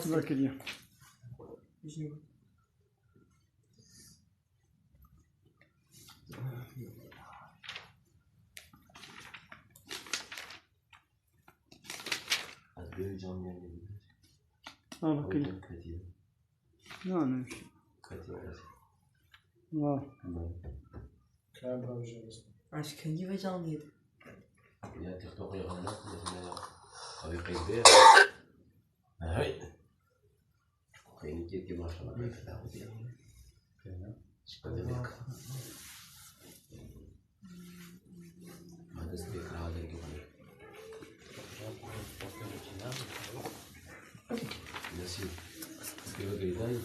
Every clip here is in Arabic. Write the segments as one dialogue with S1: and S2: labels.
S1: ذاكرية لا نمشي
S2: Acho que ninguém vai já unir.
S3: يا تخطوق يغنق أبي قيد بيه هاي قيني كيف ما شاء الله كيف تعود يعني شكرا هذا سبيك هذا الجبل نسيب سبيك قريداي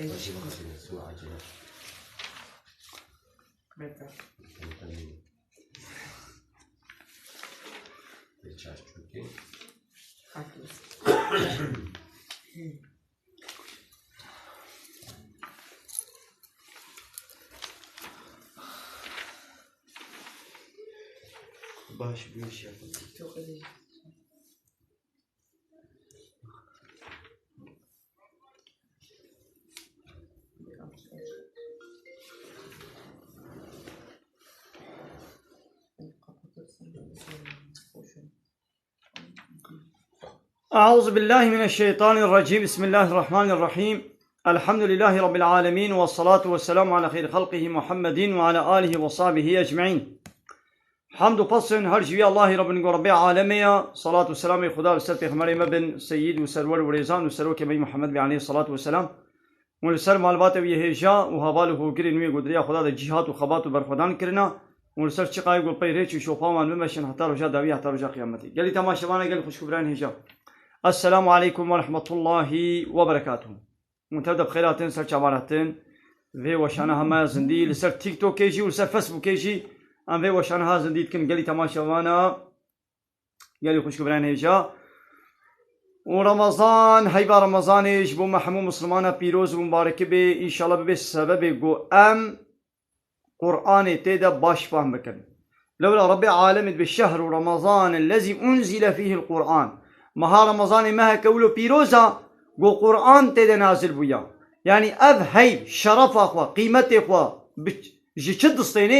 S3: ماشي ماشي سوى عجلة Сейчас чуть-чуть.
S4: باش بيش يا
S1: أعوذ بالله من الشيطان الرجيم بسم الله الرحمن الرحيم الحمد لله رب العالمين والصلاة والسلام على خير خلقه محمد وعلى آله وصحبه أجمعين حمد وقصن هرجي الله رب عالمي صلاة والسلام خدا وسر پیغمبر مبن سيد وسرور وريزان وسرور كبي محمد عليه الصلاة والسلام ولسر معلومات ويهجا وحواله گرین وی گدریا خدا د جهاد و خبات و برخدان کرنا ولسر چقای گل پیرچ شوفامان ممشن حتى رجا داوی حتى رجا قیامتی گلی تماشاوانه گل خوشخبران هجا السلام عليكم ورحمة الله وبركاته منتبدا بخيراتين سر چواراتين في وشانا هما زندي لسر تيك توك كيجي ولسر فيسبوك كيجي ام في وشانا ها زندي كن قالي تماشا وانا قالي خوش كبران هيجا ورمضان هيبا رمضان ايش بو محمود مسلمانا بيروز ومبارك بي ان شاء الله بي سبب جو ام قرآن تيدا باش فهم بكن لولا ربي عالم بالشهر رمضان الذي انزل فيه القرآن مها رمضان ما كولو بيروزا جو قرآن تيدا نازل بويا يعني أب هاي شرف أخوة قيمة أخوة جي چد دستيني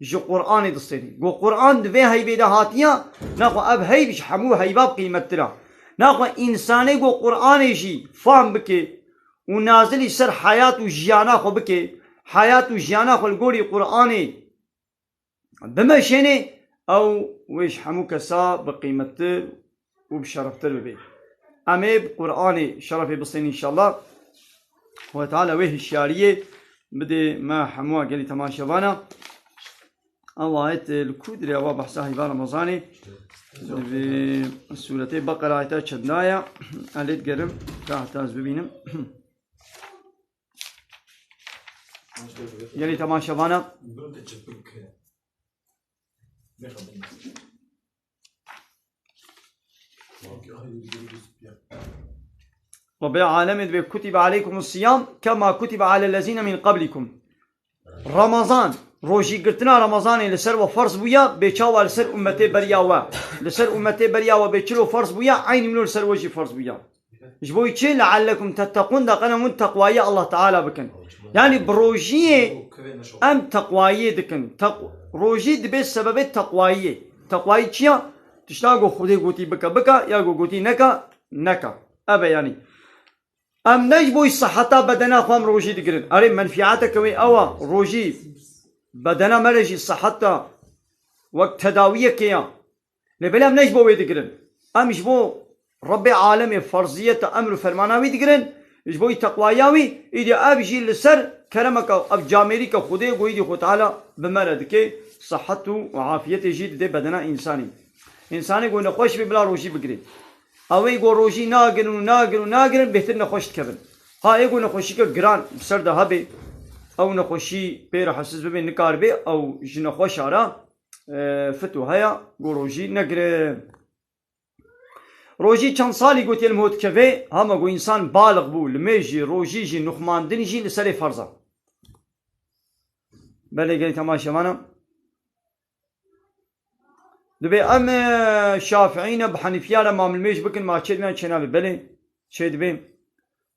S1: جو قرآن دستيني جو قرآن دوه هاي بيدا هاتيا ناخو أب هاي بيش حمو هاي باب قيمة ترا ناخو إنساني جو قرآن جي فهم بكي ونازل سر حياة وجيانا خو بكي حياة وجيانا خو القوري قرآن بمشيني أو ويش حمو كسا بقيمة وبشرف تربي أمي بقرآن شرفي بصين إن شاء الله وتعالى ويه الشارية بدي ما حموها قالي تماشى بانا الله آية الكودري أو بحثها هيبا رمضاني في سورة بقرة آية شدنايا أليت قرم تحتاز ببينم قالي تماشى بانا رب العالمين كتب عليكم الصيام كما كتب على الذين من قبلكم رمضان روجي قلتنا رمضان لسر وفرض بويا بيشاو لسر أمتي برياوا لسر أمتي برياوا بيشلو فرض بويا عين منو لسر وجي فرض بويا جبوي شيء لعلكم تتقون دقنا من تقوايا الله تعالى بكن يعني بروجي أم تقوايا دكن روجي دبي سبب التقوايا تقوايا شيا تشتاقو خودي قوتي بكا بكا يا قوتي نكا نكا أبا يعني أم نجبو الصحة بدنا خام روجي دقرن أري منفعاتك وي أوا روجي بدنا مرجي الصحة وقت تداوية كيا لبلا أم نجبو وي دقرن أم جبو ربي عالمي فرضية أمر فرماناوي دقرن جبو تقواياوي إذا أبجي لسر كرمك أب جامريك خودي قويدي خو تعالى بمردك صحته وعافيته جيد دي بدنا إنساني قوي نخوش ببلا روجي بقرن اوی گو روزی ناگرن بهتر نخوشت کبن ها ایگو نخوشی که گران بسر ده هبه او نخوشی پیر حساس ببین نکار به او جی نخوش آرا فتو هیا گو روزی نگره روزی چند سالی گوتی الموت که همه گو انسان بالغ بو لمیجی روزی جی نخماندن جی لسر فرضا بله گلی تماشا مانا دبي ام شافعين بحنيفيا لما من الميش بكن ما تشد من شنابي بلي شد بي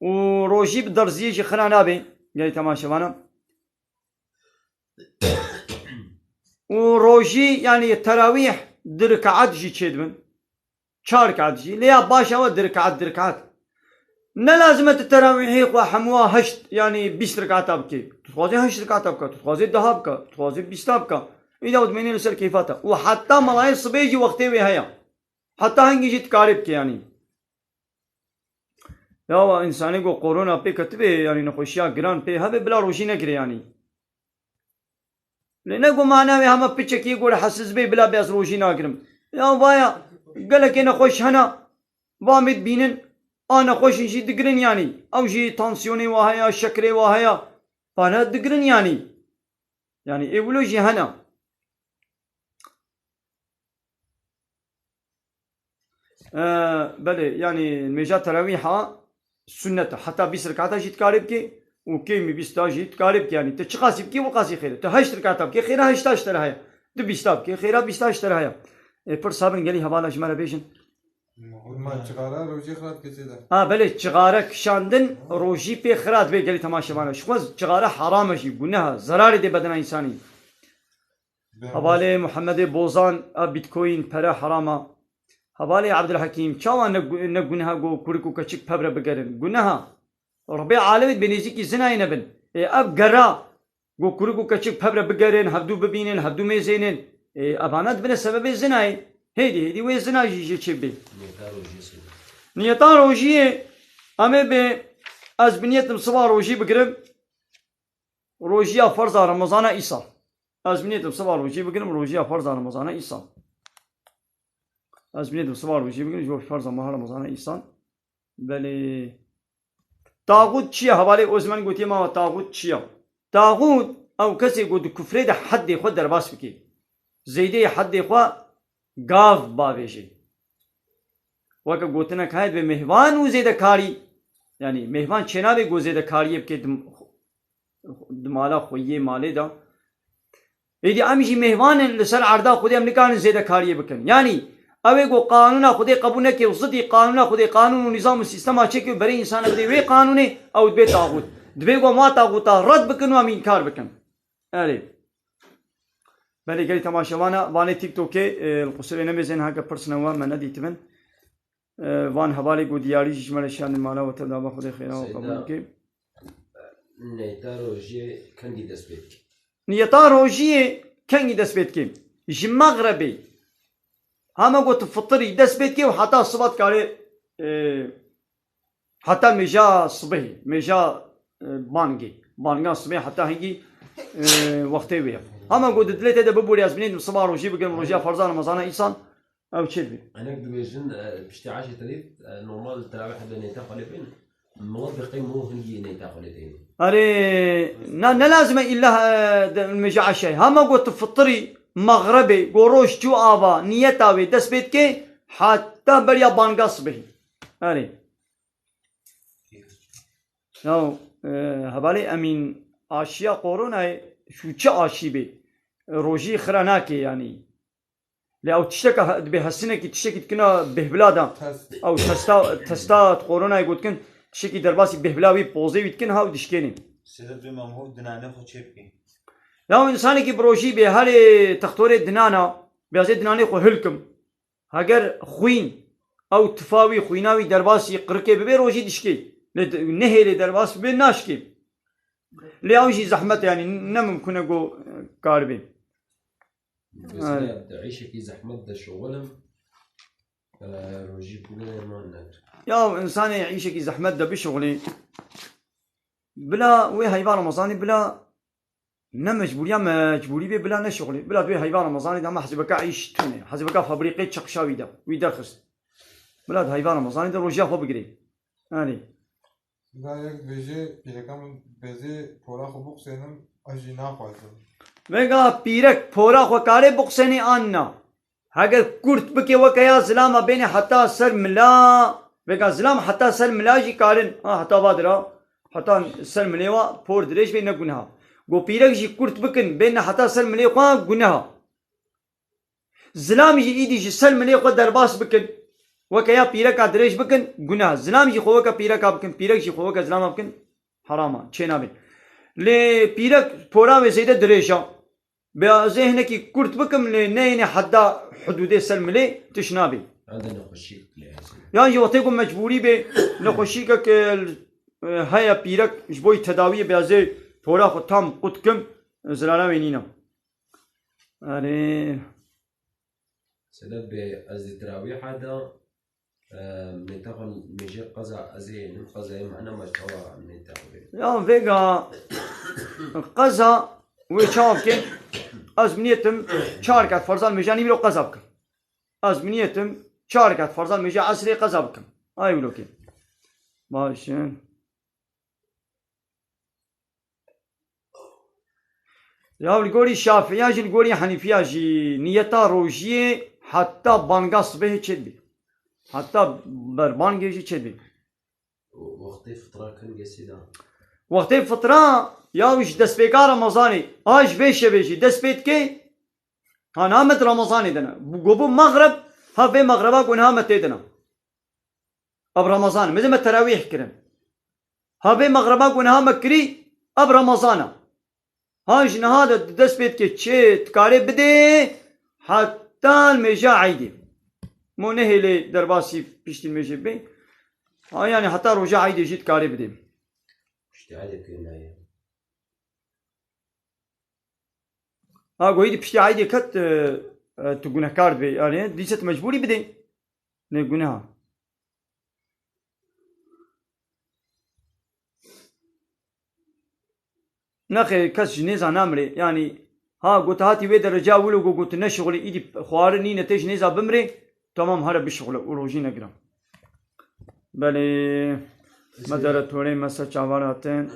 S1: وروجي بدرزيه شي خنا بي قال تماشى وانا وروجي يعني التراويح دركعات جي تشد من شاركعات جي ليا باشا دركعات نلازمة التراويح وحموا هشت يعني 20 ركعة بكي تخوزي هشت ركعة بكا تخوزي دها بكا تخوزي 20 بكا إذا ودمني لسر كيفاتا وحتى ملاي صبيجي وقتي وهيا حتى هنجي جيت كاربك يعني يا إنساني قو قرونا بي كتبه يعني نخوشيا جران بي هذا بلا روشي نكري يعني لنقو معنا هما بيتشكي يقول حسس بي بلا بيس روشي ناكرم يا بايا قالك انا خوش هنا وامد بينن انا خوش شي دقرن يعني او جي تانسيوني وهيا شكري وهيا فانا دقرن يعني ايولوجي هنا بله يعني الميجا تراويحها سنة حتى 20 ركعة جيت كاربكي وكيمي 20 جيت كاربكي يعني تشقاسي بكي وقاسي خير تهشت ركعة بكي خيرها هشت اشترها هيا دبيستا بكي خيرها 20 اشترها هيا پر صابن قالي هوالا جمالا بيجن
S5: ما چقاره روزی خراب کشیده.
S1: بله چغاره کشاندن روجی پی خرات بی گلی تماشا بانه شخوز چغاره حرامه جی گناه ضراری ده بدن انسانی حواله محمد بوزان بیتکوین پره حرامه حواله عبدالحکیم چاوان نه گناه گو کرکو کچک پبره بگرن گناه ربی عالمت بنیزی کی زنای نبن اب گرا گو کرکو کچک پبره بگرن هفدو ببینن هفدو میزینن ابانات بنه سبب زنای هيدي وين زنا جي تشبي نيتا روجي امي ب از بنيتم صبا روجي بقرب روجيا فرض رمضان عيسى از بنيتم صبا روجي بقرب روجيا فرض رمضان عيسى از بنيتم صبا روجي بقرب جو فرض رمضان عيسى بل طاغوت شيا حوالي اوزمان قلت ما طاغوت شيا طاغوت او كسي قد كفر ده حد خود در باس بكي زيدي حد خو گاف باویجی وقت گوتنا که به مهوان و زیده کاری یعنی مهوان چنا به گوزیده کاریه که دمالا خویه ماله دا ایدی امیشی مهوان لسر عرضا خودی امریکان زیده کاریه بکن یعنی اوه گو قانونا خودی قبول نکی و صدی قانونا خودی قانون و نظام و سیستم ها چکی برای انسان بده وی قانونه او دبی تاغوت دبی گو ما تاغوتا رد بکن و امین کار بکن بله قال تماشا وانا تيك توكي القصر نمزين هاكا برسنوا ما ندي تبن وان حوالي قو دياري جمال شان المالا وتدابا خدي خيرا وقبولك
S3: نيتا روجي كان دس بيتك
S1: نيتا روجي كان دس بيتك مغربي هما قلت فطري دس بيتك وحتى الصبات كاري حتى مجا صبحي مجا بانجا صبحي حتى هيجي وقتي ويا اما قد دليت هذا ببوري ازبنين صباح روجي بقول روجي فرزان رمضان انسان او تشبي
S3: انا دويجن بشتي 10 تريد نورمال تراويح هذا نيتا خليفين موظفين مو هنجي نيتا خليفين
S1: اري نا لازم الا المجا شيء هما قلت فطري مغربي قروش جو ابا نيتاوي دس بيتك حتى بريا بانغاس به اري نو هبالي امين اشياء قرونا شو چه آشیبه روجی خراناکه يعني لأو تشتكى بهالسنة كي تشتكي كنا بهبلادا أو تستا قرونا يقول كن تشتكي درباسي بهبلاوي بوزي ويتكن هاو دشكيني
S4: سيدا دوی ممهور دنانه خود چپی
S1: لو إنساني كي بروجي بهالي تختوري دنانا بهازي دناني خو هلكم هاگر خوين أو تفاوي خويناوي درباسي قركي ببي روجي دشكي نهي درباس ببي ناشكي لأوجي زحمة يعني نمكن أقول كاربين
S3: بس تعيش في زحمة ده شغلهم روجي كلنا ما نقدر
S1: يا إنسان يعيش كي زحمة ده بشغلي بلا وي هيبان رمضاني بلا نمجبوريا مجبوري بي بلا نشغلي بلا دوي هيبان رمضاني ده ما حسبك عيش توني حسبك فابريقي تشقشاوي ده ويدرخص بلا هيبان رمضاني ده روجيا خو بگري يعني
S5: دا یک بیجه پیرکم بیزی پورا خوبوک سینم اجی نخواهیم.
S1: وگا پیرک پورا خو کاره بقسنی آننا اگر کرت بکی وکیا زلام بین حتی سر ملا وگا زلام حتی سر ملا جی کارن حتی بادرا حتی سر ملیوا پور درش بین گناه گو پیرک جی کرت بکن بین حتی سر ملیوا گناه زلام جي إيدي جي سلم لي خود درباس بكن وكيا بيركا دريش بكن جناه زلام جي خوكا بيركا بكن بيرك جي خوكا زلام بكن حراما چينا بين لي بيرك بورا وزيدة دريشا بذهنك كرت بكم لنين حدا حدود سلم لي تشنابي
S3: عندنا خشيك
S1: يعني وقتكم مجبوري به نخشيك هيا بيرك جبوي تداوي بازي فورا خو تام قدكم زلالا وينينا يعني
S3: سبب أزي تراويح هذا منتقل ميجي قزا أزي نقزا معنا ما توا منتقل
S1: يا فيجا قزا وشافكن أزمنيتم شاركت فرزان ميجاني بلو قزابكن أزمنيتم شاركت فرزان ميجا عصري قزابكن أي بلوكي ماشي يا الجوري شافعي جي الجوري حنيفي جي نيتا روجي حتى بانغاس به تشدي حتى بربانجي جي تشدي
S3: وقتي فترة كان قصيدة
S1: وقت فترة يا وش دس بيكار رمضاني اج بيش بيجي دس بيت كي هنامت رمضاني دنا بقبو مغرب ها في مغربا كون هامت دنا اب رمضان مثل ما التراويح كرم ها في مغربا كون هامت كري اب رمضان هاج نهاده دس بيت كي تشيت كاري بدي حتى المجا عيدي مو نهي درباسي بيشتي المجي بي ها يعني حتى رجع عيدي جيت كاري بدي
S3: اشتعالي كنا
S1: ها قويدي بشتي عيدي كت تقولها كارد بي يعني ديست مجبوري بدي نقولها نخي كس جنيزة نامري يعني ها قلت هاتي ويدا رجاء ولو قلت نشغلي ايدي خوارني نتيج نيزة بمري تمام هرب بالشغل وروجي نقرا بلي مدارة توري مسا چاواراتين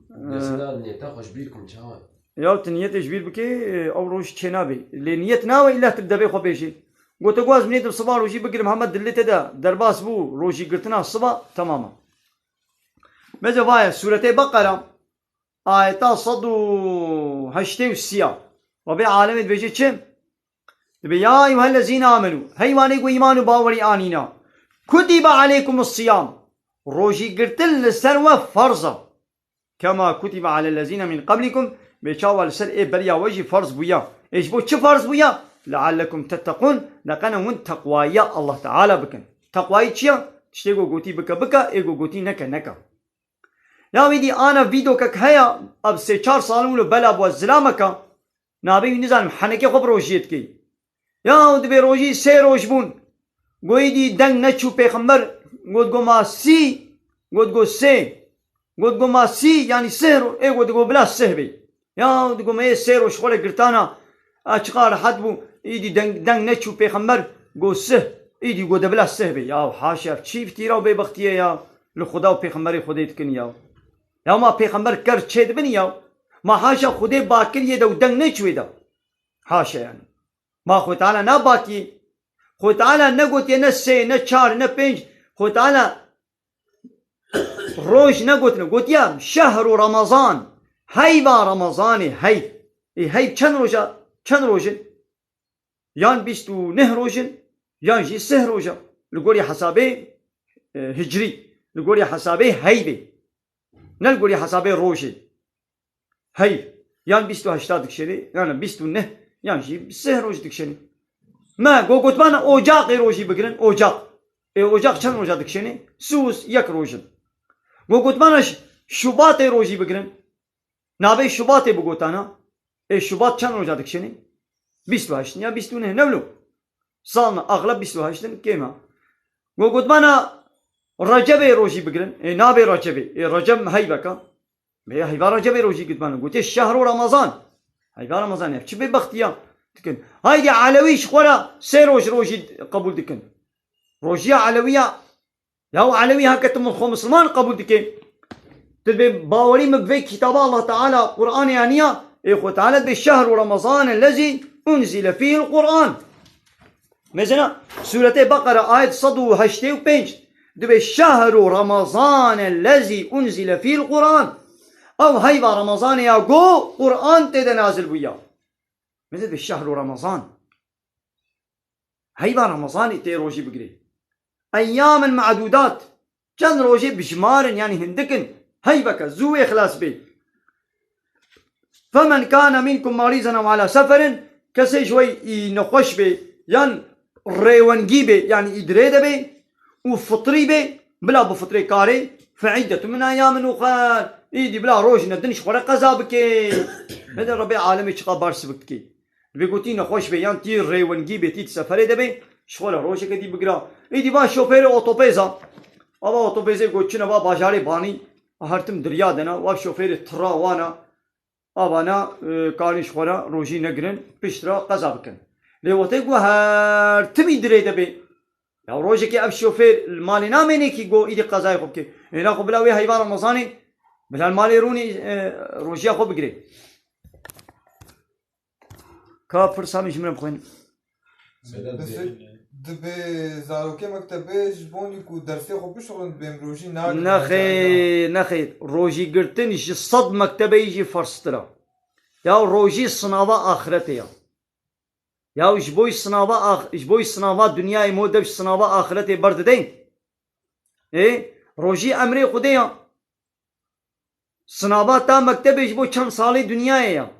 S3: مثلا نتاخش بيكم چاوان
S1: يا تنيت جبير بكي او روش چنابي لنيت ناوي الا تدبي خو بيشي قلت قواز منيت الصباح روجي بكر محمد دلته دا درباس بو روجي قلتنا الصباح تماما ماذا بايا سورة بقرة آيتا صدو هشتي والسيا وبي عالم بيجي چم تبي يا أيها الذين آمنوا هيواني قو إيمانوا باوري آنينا كتب عليكم الصيام روجي قرتل السروة فرضة كما كتب على الذين من قبلكم بيشاوى السر إيه بريا وجي فرض بويا إيش بو چه فرض بويا لعلكم تتقون لقنا من تقوايا الله تعالى بكن تقواي چيا تشتيقو قوتي بكا بكا إيقو قوتي نكا نكا يا ويدي أنا فيديو كك هيا أب سي 4 سالون بلا بو الزلامك نابي نزال حنكي خب روجيت كي يا ود بي روجي سي روجبون قويدي دنگ نچو پیغمبر قد قو ما سي قد قو سي قد قو ما سي يعني سهر اي قد قو بلا سهبي يا ود قو ما اي سهر وشغل قرتانا اشقار حد بو ايدي دنگ نچو پیغمبر قو سه ايدي قد بلا سهبي يا حاشا چی فتيرا بي بختيه يا لخدا و پیغمبر خودت کن یا ما پیغمبر کر چید بنی یا ما حاشا خودی باکر یه دو دنگ نچوی دا حاشا يعني ما خود تعالى نا باكي خود تعالى نقول يا نسي نشار نبنج خود تعالى روش نقول يا شهر رمضان هيبا رمضاني هي چند روجا چند روجن يان بيستو نه روجن يان جي سه روجا لقولي حسابي هجري لقولي حسابي هيبي نلقولي حسابي روجي هي يان بيستو هشتاد دكشري يعني بيستو نه يعني جي سه روج دكشني ما قلت بنا اوجاق روجي بقرن اوجاق اوجاق چند روجا دكشني سوس يك روجن قلت بنا شباط روجي بقرن نابي شباط بقوتانا شباط چند روجا دكشني 28 يا 20 نه نولو صالنا اغلب 28 كيما قلت بنا رجب روجي بقرن نابي رجب هيبكا هيبا رجب روجي قلت بنا قلت الشهر رمضان هيبا رمضان يا شبي بختيا تكن هايدي علويش خورا سيروج روجي قبول دكن روجيا علوية ياو علوي هكا من مسلمان قبول دكن تبي باوري مبفي كتاب الله تعالى قرآن يعني إخوة تعالى بالشهر رمضان الذي أنزل فيه القرآن مثلا سورة بقرة آية صدو هشتي وبنج دبي شهر رمضان الذي أنزل فيه القرآن أو هيبا رمضان يا جو قرآن تدا نازل بيا مثل بالشهر رمضان هيبا رمضان تي روجي بقري أياما معدودات كان روجي بجمار يعني هندكن هيبك زوي خلاص بي فمن كان منكم مريضا أو على سفر كسي شوي نخوش بي يعني ريوانجي بي يعني إدريد بي وفطري بي بلا بفطري كاري فعدة من أيام أخرى إيدي بلا روج ندنش خورا قزا بكي هذا ربي عالمي شقا بارس بكي بيقولتي نخوش بي يعني تي ريوانجي بي تي سفري دبي شغل روج كدي بقرا إيدي با شوفير أوتوبيزا أبا أوتوبيزا قوتشنا با باجاري باني هرتم دريا دنا واب شوفير ترا وانا أبانا كاريش خورا روجي نقرن بشترا قزا بكن لوتي قو هرتم يدري دبي يا روجي كي أب شوفير المالي ناميني كي قو إيدي قزا يخوب كي هنا قبلا وي هيبان رمضاني بلا المالي روني روجي أخو بقري كافر سامي جمرة بخوين
S3: سيدات
S5: بس
S3: زين.
S5: دبي زاروكي مكتبه جبوني كو درسي خو بشغل بمروجي ناقل
S1: نخي روجي قرتن يجي صد مكتبه يجي فرسترا يا روجي صنابة آخرتي يا جبوي صنابة دنياي مودبش صنابة آخرتي برد دين ايه روجي أمري خديا صنابة تا مكتبه يجبو چند سالي دنياي يا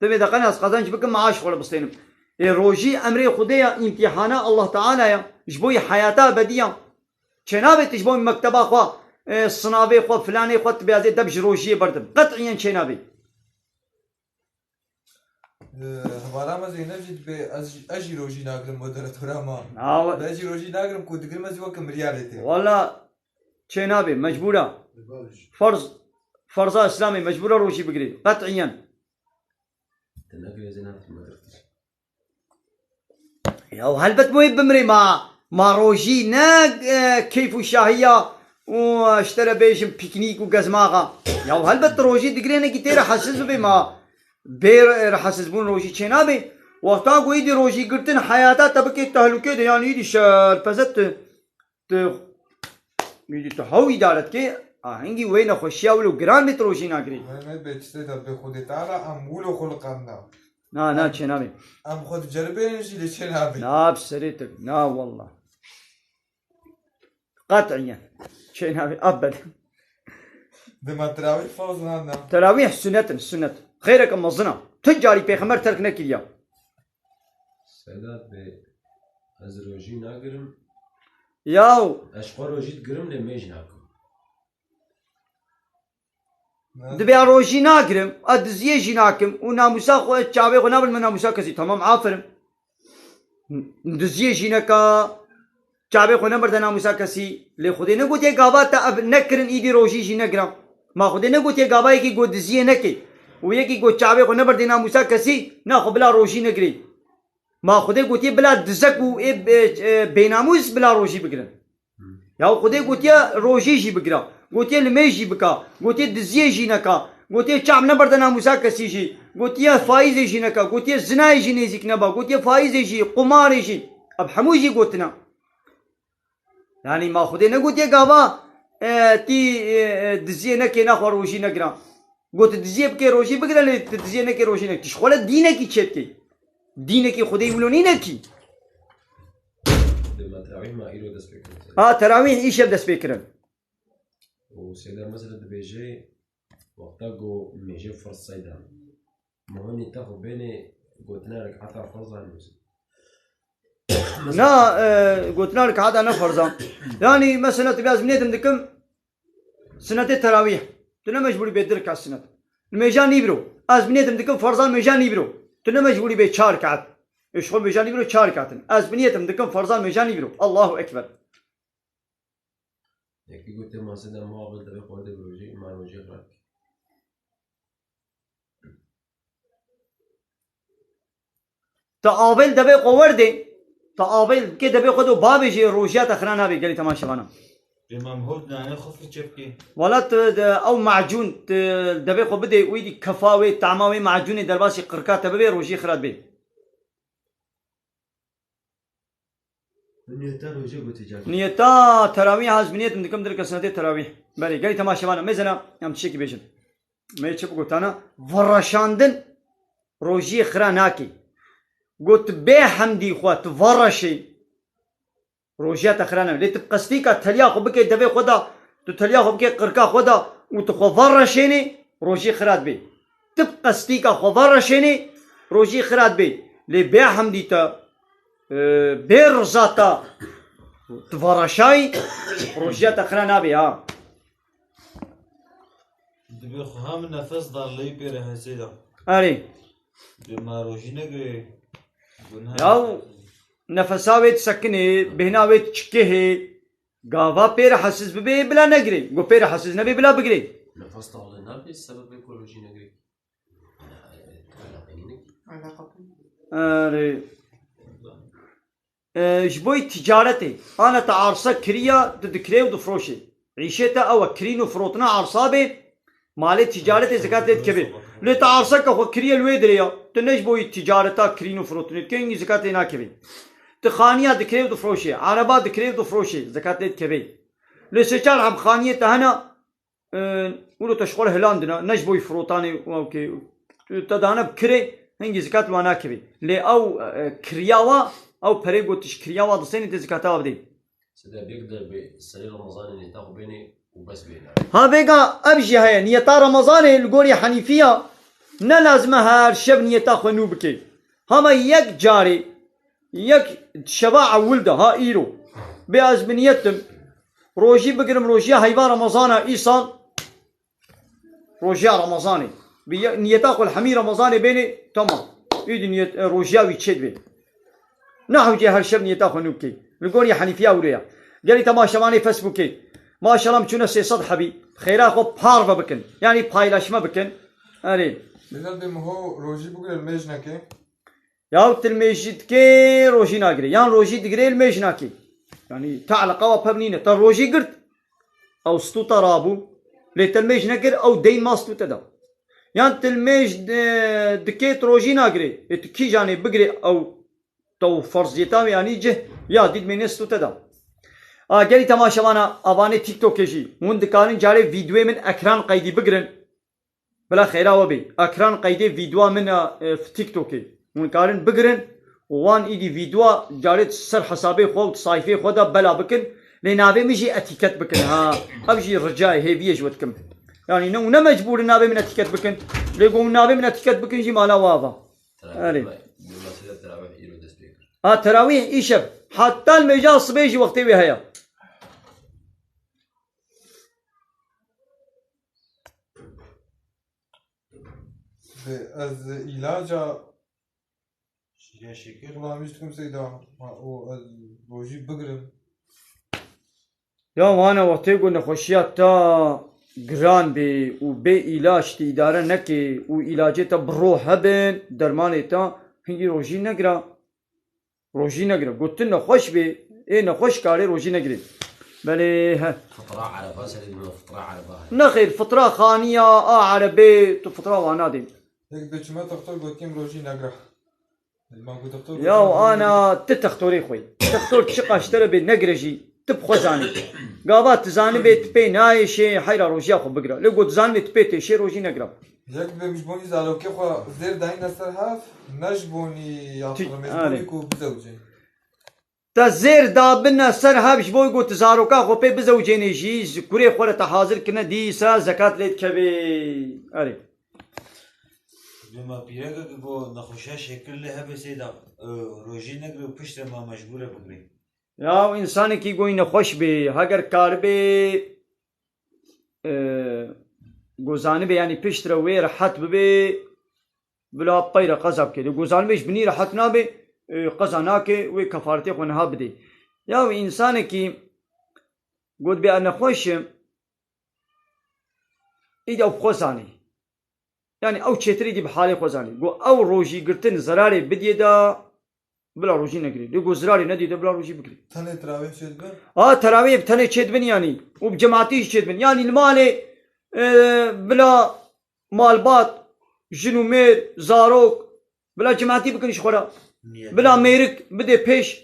S1: تبي دقنا قزانج بكم معاش خور بستينم إيه روجي أمري خديا امتحانا الله تعالى يا جبوي حياته بديا چنابه تجبو مكتبه خوا صنابه خوا فلانه خوا تبيازي دبج روجي بردم قطعيا چنابه
S5: هوارا ما زينب جد بي اجي روجي ناقل مودراتورا ما
S1: ناو
S5: اجي روجي ناقل كو دقل مزي وكم ريالتي
S1: والله چنابه مجبوره فرضا اسلامي مجبوره روجي بقري قطعيا
S3: تنقل يا زينات ما درتش
S1: يا هلبت مو بمري ما روجي ناق كيف الشاهيه واشترى بيشم بيكنيك وقزماغه يا هلبت روجي دقرينا كتير حسس بما بير حسسبون روجي چنابه وقتا قوي دي روجي قرتن حياتا تبكي تهلوكي دي يعني دي شر پزت میدی تو هوی دارد که آهنگی وین خوشیا ولو گران بیت روشی نگری.
S5: من بیشتر دب خودی تعالی امولو خلقنا.
S1: نه چه نمی.
S5: ام خود جربه نشی لچه نبی.
S1: نه بسریت نه والله. قطعا چه نمی أبدا.
S5: دم تراویح فوز نه.
S1: تراویح سنت خیرک مزنا تجاری پیغمبر ترک نکریا.
S3: سادات به از روزی نگرم.
S1: یاو.
S3: اشقا روزی گرم نمیش نکن.
S1: دبی روزی نگرم ادزیه جی نکم و ناموسا خود چابه خو نبل من ناموسا کسی تمام عافرم. دزیه جی نکا چابه خو نبرد ناموسا کسی لی خودی نگوت یک گابات اب نکرن ایدی روزی جی نگرم ما خودی نگوت یک گابایی کی گود دزیه نکی و یکی گود چابه خو نبرد ناموسا کسی نه خو بلا روزی نگری ما خودی گوتی بلا دزک و بیناموس بلا روزی بگرن یا خودی گوتی روزی جی بگرا گوتی لمی جی بکا گوتی دزیه جی نکا گوتی چاب نبرد ناموسا کسی جی گوتی فایز جی نکا گوتی زنای جی نزیک نبا گوتی فایز جی قمار جی اب همو جی گوتنا يعني ما خودي نقول يا قابا تي دزيه نكي ناخذ روشي نقرا قلت دزيه بكي روشي بقرا لي دزيه نكي روشي نكي تشخول دينك تشتكي دينك خودي يقولوني نكي
S3: لما تراويح ما إيرو دس بكرة.
S1: تراويح إيش يبدأ سبيكرن
S3: وسيدا مثلا دبيجي وقتا جو ميجي فرص صيدان مهوني تاخو بيني قلتنا لك عطا فرصة المسلم
S1: لا قلت لك هذا أنا فرضا يعني مثلا تبي أزمنيت عندكم سنة التراويح تنا مجبوري بيدرك على السنة الميجان يبرو أزمنيت عندكم فرضا ميجان يبرو تنا مجبوري بيتشار كعت إيش خو ميجان يبرو تشار كعتن أزمنيت عندكم فرضا ميجان يبرو الله أكبر
S3: يكي قلت ما سيدا مقابل دبي قوة بروجي ما روجي غلق
S1: تقابل دبي قوردي تقابل كده بياخدوا بابجي روجيات اخرانا بيجري تماشى وانا
S4: بممهود نانه خفي تشبكي
S1: ولا او معجون دبي خو بدي ويدي كفاوي تعماوي معجون درباسي قركات ببي روجي خرات بي
S3: نيتا روجي قلت جاكي
S1: نيتا تراويح از بنيت عندكم درك سنتين تراويح بالي جري تماشى وانا مزنا ام تشيكي بيجن ما يتشبكوا تانا ورشاندن روجي خراناكي قلت بي حمدي خوا تفرشي روجيات اخرانا لي تبقستيكا تلياخو بكي دبي خدا تلياخو بكي قركا خدا وتخو فرشيني روجي خرات بي تبقستيكا خو فرشيني روجي خرات بي لي بي حمدي تا بير رزاتا تفرشاي روجيات اخرانا بي ها
S4: دبي خوها من نفس ضل لي بيره هسيدا
S1: اري
S4: بما روجي نقري
S1: ياو نفساوي تسكني بهناوي تشكيه قافا بير حسس ببي بلا نقري قو بير حسس نبي بلا بقري
S3: نفس طول النبي السبب يكون روجي نقري
S2: علاقة
S1: اري جبوي تجارتي انا تعرصة كريا تدكري ودفروشي عيشتا او كرينو فروتنا عرصابي مالي تجارتي زكاة ليت كبير لي تعرصة كخو كريا الويدريا تنج بوي تجارتا كرينو فروتنا كيني زكاة لينا كبير تخانية دكري ودفروشي عربات دكري ودفروشي زكاة ليت كبير لي سيشار هم خانية تهنا ولو تشغل هلاندنا نج بوي فروتاني اوكي تدانا بكري هنجي زكاة وانا كبير لي او كرياوا او بريغو تشكرياوا دسيني تزكاة وابدي
S3: سيدا بيقدر بسرير رمضان اللي تاخذ بيني وبس بينا
S1: ها بيقا ابجي هيا نيتا رمضان القوري حنيفية نا لازمها الشب نيتا خنو بكي هما يك جاري يك شباع ولده ها ايرو بياز بنيتم روجي بقرم روجي هيبا رمضان ايصال روجيا رمضاني نيتا خو الحمي رمضاني بيني تمام يدي نيت روجيا ويتشد بي نحو جي هالشب نيتا خنو بكي القوري حنيفية وليا قالي تماشا ماني فيسبوكي ما شاء الله مشونا سي صد حبي خيرا خو بارفا بكن يعني بايلاش ما بكن اري
S5: لذا بمهو روجي بقول المجنكي
S1: ياو تلميجد كي روجي ناقري يعني روجي دقري الميجناكي يعني تعلق او ببنينة تا روجي قرت او ستو ترابو لي تلميج نقر او دين ما ستو تدا يعني تلميج دكيت روجي ناقري كي جاني بقري او تو فرضيتا يعني جه يا ديد من ستو تدا قالي تماشا وانا اباني تيك توك جي مون دكارن جاري فيديو من اكران قيدي بقرن بلا خيرا وبي اكران قيدي فيديو من في تيك توك مون كارن بقرن وان ايدي فيديو جاري سر حسابي خو صايفي خدا بلا بكن لنابي مجي اتيكت بكن ها ابجي رجاي هي بيج وتكم يعني نو مجبور نابي من اتيكت بكن ليقوم نابي من اتيكت بكن جي مالا واضح اري تراويح ايشب حتى المجال صبيجي وقتي وهيا
S5: از علاجا
S4: شيريا شكر
S5: والله مش تكون سيدا و روجي بقرم
S1: يا وانا وقتي قلنا خشيات تا جران بي وبي علاج تي اداره نكي و علاجه تا بروح هبن درمان تا هنجي روجي نقرا روجي نقرا قلت لنا خوش بي ايه نخوش كاري روجي نقري بلي
S3: فطرة على باس اللي فطرة على باس
S1: نخير فطرة خانية عربي فطرة وانادي
S5: هيك دكتور دكتور قلت كم روجي نقرا الماكو دكتور
S1: يا وانا تتختوري خوي تختور تشقى اشتري بالنقرجي تبخو زاني قابات زاني بيت بي نايشي حيرا روجي اخو بقرا لو قلت زاني بيت شي روجي نقرا
S5: هيك بمجبوني زالو كي خو زير داين اثر هاف نجبوني يا مجبوني كو بزوجي
S1: تزير دابنا سر هابش بوي قلت زاروكا خو بي بزوجيني جي كوري خورة حاضر كنا ديسا زكاة ليت كبي اري
S4: بما بيرقا بو نخوشا شكل لها بسيدا روجي نقري وبشت ما مجبورة بقري
S1: يا انسان کی کوئی نخوش بی اگر کار بی گوزانه بی یعنی پشت رو وی راحت بی بلا پیر قذاب که گوزانه بیش بنی راحت نبی قزانا که وی کفارتی خونها بدی یا انسان کی گود بی نخوش ایده او خوزانی یعنی او چتری دی بحالی خوزانی گو او روجی گرتن زراری بدیه دا بلا روجي نقري لقوا زراري ندي بلا روجي بقري
S5: تاني تراويح شد بن
S1: تراويح بتاني شد بن يعني وبجماعتي شد بن يعني المالي بلا مالبات جنومير زاروك بلا جماعتي بكن شخورا بلا ميرك بدي بيش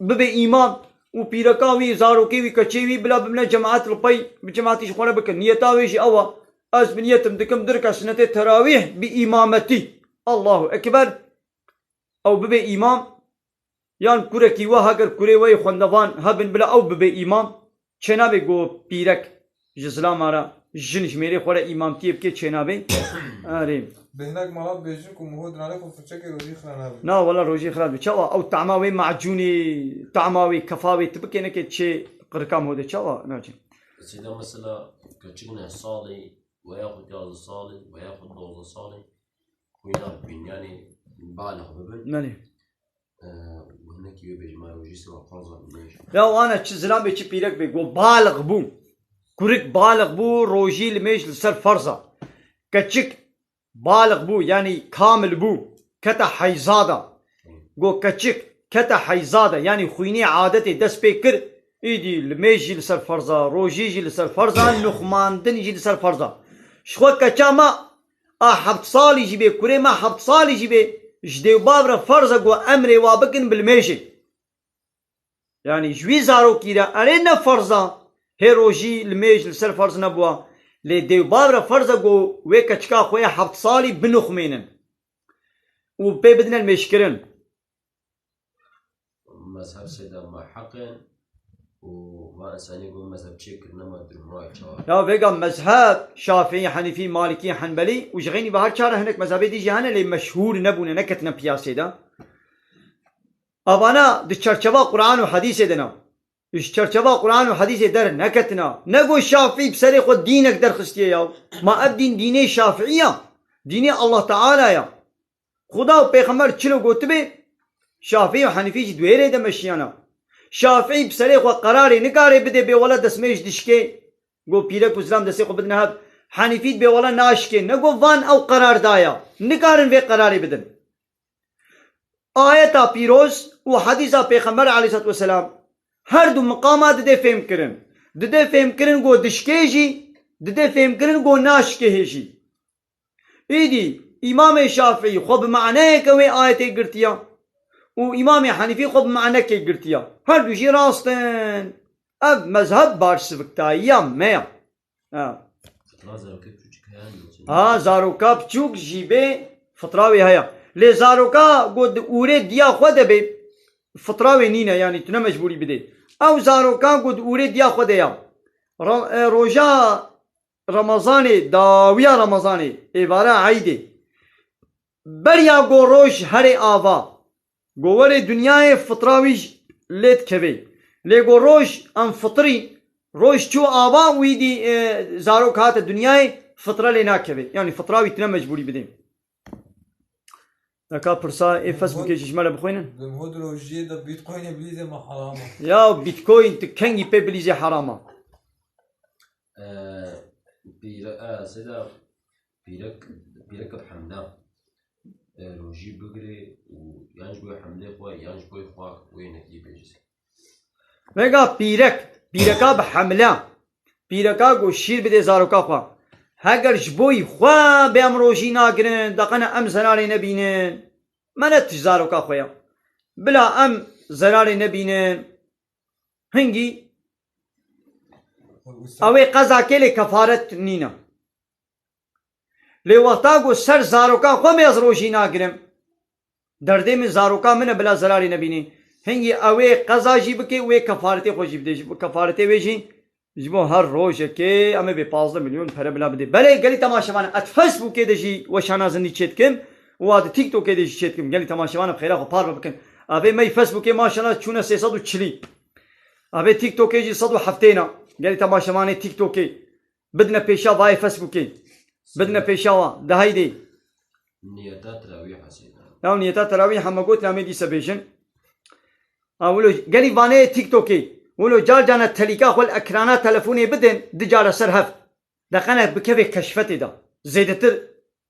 S1: ببي إمام وبيركاوي زاروكي وكشيوي بلا جماعات البي بجماعتي شخورا بكن نيتاوي شي أوا أز بنيتم دكم دركا سنة تراويح بإمامتي الله أكبر او ببي امام یان كوركي وا هاگر كوري وي خوندوان هبن بلا او ببي امام چنابي گو پیرك جزلا مارا جنش میره خوره امامتی بکه چنابي آره
S5: بهناك مرات بيجن كم هو درانه خو فچك روزي خرانه
S1: نا والله روجي خراب چوا او طعماوي معجوني طعماوي كفاوي تبكي نك تشي قركام هو ده چوا ناجي
S3: سيدا مثلا كتشكنا صالي وياخذ جاز صالي وياخذ دوز صالي وينام بين يعني بالغ ببن
S1: مالي
S3: وهناك يبي ما روجي سوا فرضا ليش
S1: يا انا تشزلام بيچي بيرك بيقول بالغ بو كورك بالغ بو روجي لميش لسر فرزة كتشك بالغ بو يعني كامل بو كتا حيزادة قو كتشك كتا حيزادة يعني خويني عادتي دس بيكر ايدي لميجي لسر فرزة روجي يجي لسر فرزة نخماندن يجي لسر فرزة شخوة كتشاما حبت صالي جيبي كوري ما حبت صالي جيبي جديو بابرا فرزة قو امري وابكن بالميجي يعني جوي زارو كيرا ارينا فرزة هي روجي لميج لسر فرز نبوا لي ديو بابرا فرزة قو ويكا تشكا خويا حبت صالي بنخمينن وبي بدنا المشكرن
S3: مذهب سيدا ما حقن وما انسان يقول مذهب شكر نما درمراي
S1: يا فيقا مذهب شافعي حنيفي مالكي حنبلي وجغيني بهار شارة هناك مذهبي دي جهانا اللي مشهور نبونا نكتنا بياسي دا أبانا دي چرچبا قرآن وحديث دنا إيش چرچبا قرآن وحديث در نكتنا نقو الشافعي بسري خود دينك در خستيه يا ما أبدين ديني شافعية ديني الله تعالى يا خدا و پیغمبر چلو گوت به شافعي وحنيفي جي دويره ده مشيانا شافعي بسري خود قراري نكاري بده بي ولا دسميش دشكي گو پیرك وزلام دسي خود بدنا هب حنيفي بي ولا ناشكي نقو وان او قرار دايا نكارن في قراري بدن آياتا پیروز و حديثا پیغمبر عليه الصلاة والسلام هر دو مقامات ده فهم کرن ده فهم کرن گو دشكي جي ده فهم کرن گو ناشكي جي ايدي امام شافعي خب معناه كوي آياتي قرتيا و امام حنيفي خب معناه كي قرتيا هر دو جي راستن اب مذهب بارش سبكتايا ميا زاروكا بچوك جيبه فطراوي هيا لي زاروكا قد اوري ديا خود به فطراوي نينا يعني تنا مجبوري بده او زاروكا قد اوري ديا خود يا روجا رمضان داويا رمضان عبارة عيدي بريا گو روش هر آوا گوور دنیای فطراویش لیت کبی لیگو روش ام فطری روش چو آوا ویدی زارو کات دنیای فطره لینا کبی یعنی فطراوی تنا مجبوری بدیم لکا پرسا ای فیسبوکی چشمالا بخوینن
S5: هو روجي ده بيتكوين بليزه ما حرامه
S1: یا بیتکوین تکنگی پی بلیزی حراما
S3: سيدا بيرك بحمدا روجي بقري ويانج بوي حمدي خوا يانج بوي خواك وينك يبيجي
S1: وگا پیرکا بحمله پیرکا گو شیر بده زاروکا خوا هگر جبوی خوا به امروجی ناگرن دقنا ام زراری نبینن منت زاروکا خویا بلا ام زراری نبینن هنگی اوی قضا کلی کفارت نینا لی وقتا گو سر زاروکا خوا میز روشی ناگرم درده من زاروکا من بلا زراری نبینی هنگی اوی قضا جی بکی اوی کفارتی خوشی بده کفارتی ویجی جبو هر روز که اما به 15 میلیون پره بلا بده بله گلی تماشاوان ات فیسبوک دجی و شانازنی چت کم و ات تیک توک دجی چت کم گلی تماشاوان خیره خو پار بکن اوی می فیسبوک ماشاءالله چونه 340 اوی تیک توک جی 170 گلی تماشاوان تیک توک بدنا پیشا وای فیسبوک بدنا پیشا ده هیدی
S3: نيتات تراويح حسين
S1: او نیتا تراویح هم گوت نامی دی سبیشن اولو گلی وانه تیک توکی ولو جار جانا تليكا خو الاكرانات تلفوني بدن دجار سرهف دقنا بكيف كشفتي دا زيدتر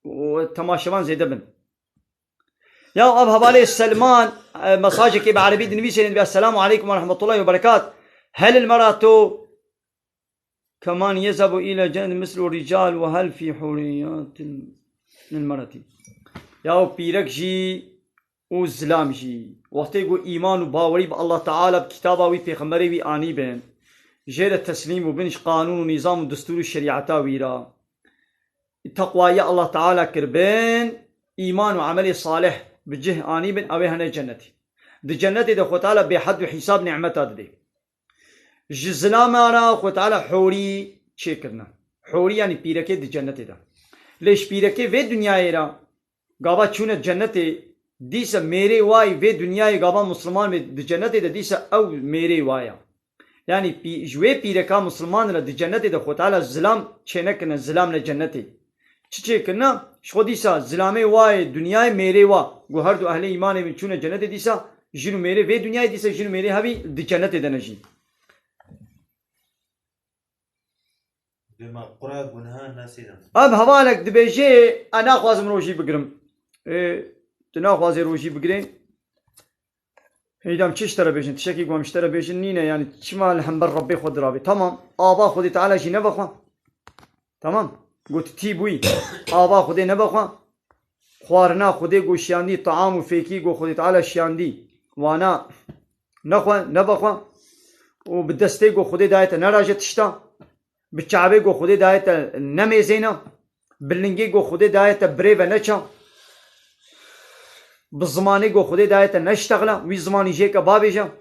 S1: وتماشوان زيد بن يا اب هبالي سلمان مساجك بعربي دنبيسي السلام عليكم ورحمه الله وبركاته هل المرأة كمان يذهب الى جنة مثل الرجال وهل في حريات للمرأة يا بيرك جي وزلام جي وقتی گو ایمان و باوری به الله تعالی بکتابه وی پیغمبری وی آنی بین جیر تسلیم و بنش قانون و نظام و دستور و شریعتا ویرا تقوی الله تعالی کربین ایمان و عمل صالح بجه آني بن أوي هنا جنتي دي جنتي ده خو تعالى بحد حساب نعمتها دي جزلام أنا خو تعالى حوري شكرنا حوري يعني بيركي دي جنتي ده ليش بيركي في دنيا را قابا چونه جنتي ديسا ميري واي في دنيا قابا مسلمان دي جنتي ده ديسا أو ميري وايا يعني جوي بيركا مسلمان را دي جنتي ده خو تعالى زلام چنكنا زلام لجنتي چه كنا شو ديسا زلامي واي دنيا ميري وا گو هر دو اهل ایمان من چونه جنت ديسا جنو ميري في دنيا ديسا جنو ميري هبي دي جنت دنجي
S4: بما قرى قنها ناسيدا
S1: اب حوالك دبيجي انا خوازم روجي بگرم تنا خوازي روجي بگرين هيدام چش ترى بيجن تشكي قوم اشترى بيجن نينا يعني شمال حنبر ربي خود رابي تمام آبا خودي تعالى شي نبخوا تمام قلت تيبوي آبا خودي نبخوا خوارنا خودي قو شياندي طعام وفيكي قو خودي تعالى شياندي وانا نخوا نبخوا وبدستي قو خودي دايتا نراجة تشتا بالشعبي قو خودي دايتا نميزينا باللنجي قو خودي دايتا بريفا نچا بالزماني قو خودي دايتا نشتغلا وي زماني جيكا بابيجا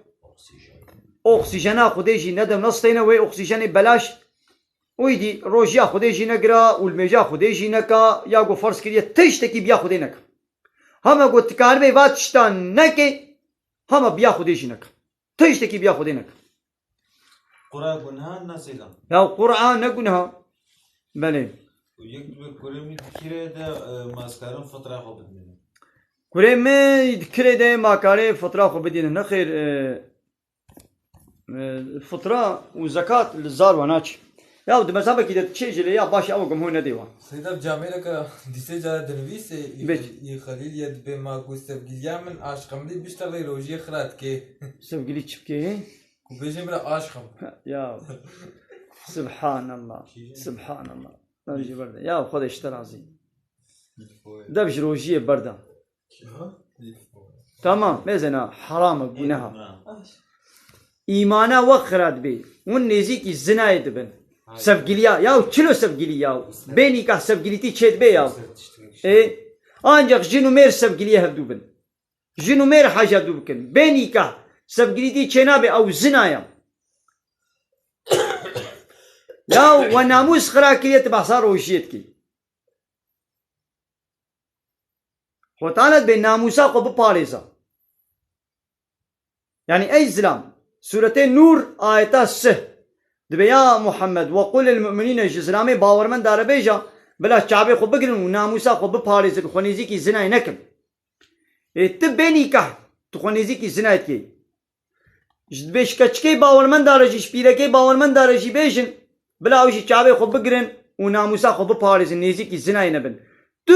S1: اكسجينا خودي جي ندم نصتينا وي اكسجيني بلاش ويدي روجيا خودي جي نقرا والميجا خودي جي نكا يا قو فرض كريا تشتكي بيا خودي نكا هما قو تكاربي واتشتان نكي هما بيا خودي جي نكا تشتكي بيا خودي نكا
S4: قرى قنها ناسيدا
S1: يا قرآن نقولها بله
S4: ويكتب كريمي كيري ده ماسكارن فترة خو بدمين
S1: كوري ما يذكر ده ما كاري فترة خو بدين نخير فترة وزكاة للزار وناش يا ود مذهب كده شيء جلي يا باش أو جمهور نديوا
S5: سيدا بجامعة كا ديسي جا دنويس
S1: بيج.
S5: يخليل يد بما قوستف جيا من عاشقم دي بيشتغل روجي خرات كي
S1: سب قليت شبكي
S5: وبيجي مرا عاشقم
S1: يا سبحان الله سبحان الله نجي بردا يا خد اشترى عظيم دبش روجيه بردا تمام مزنا حرام جناها إيمانا وخرات بي ونزي كي زنا يدبن سبقليا ياو چلو سبقلي ياو بيني كه سبقليتي چيد بي ياو ايه ancak jinumer sevgiliye hevdubin jinumer haja hevdubkin beni kah sevgiliti çenabe av zinaya ya ve namus kırakiyet bahsar roşiyet ki Hotalet be namusa ko bu pareza yani ey zilam surete nur ayeta sih dibe ya Muhammed ve kulil müminine jizlami bavarmen darabeja بلا شعبي خو بقرن وناموسا خو بباريز خونيزي كي زنا نكم تبني كه تخونيزي كي زنا كي جد بيش كچكي باورمن دارجي شبيركي باورمن دارجي بيجن بلا وجي شعبي خو بقرن وناموسا خو بباريز نيزي كي زنا نبن تو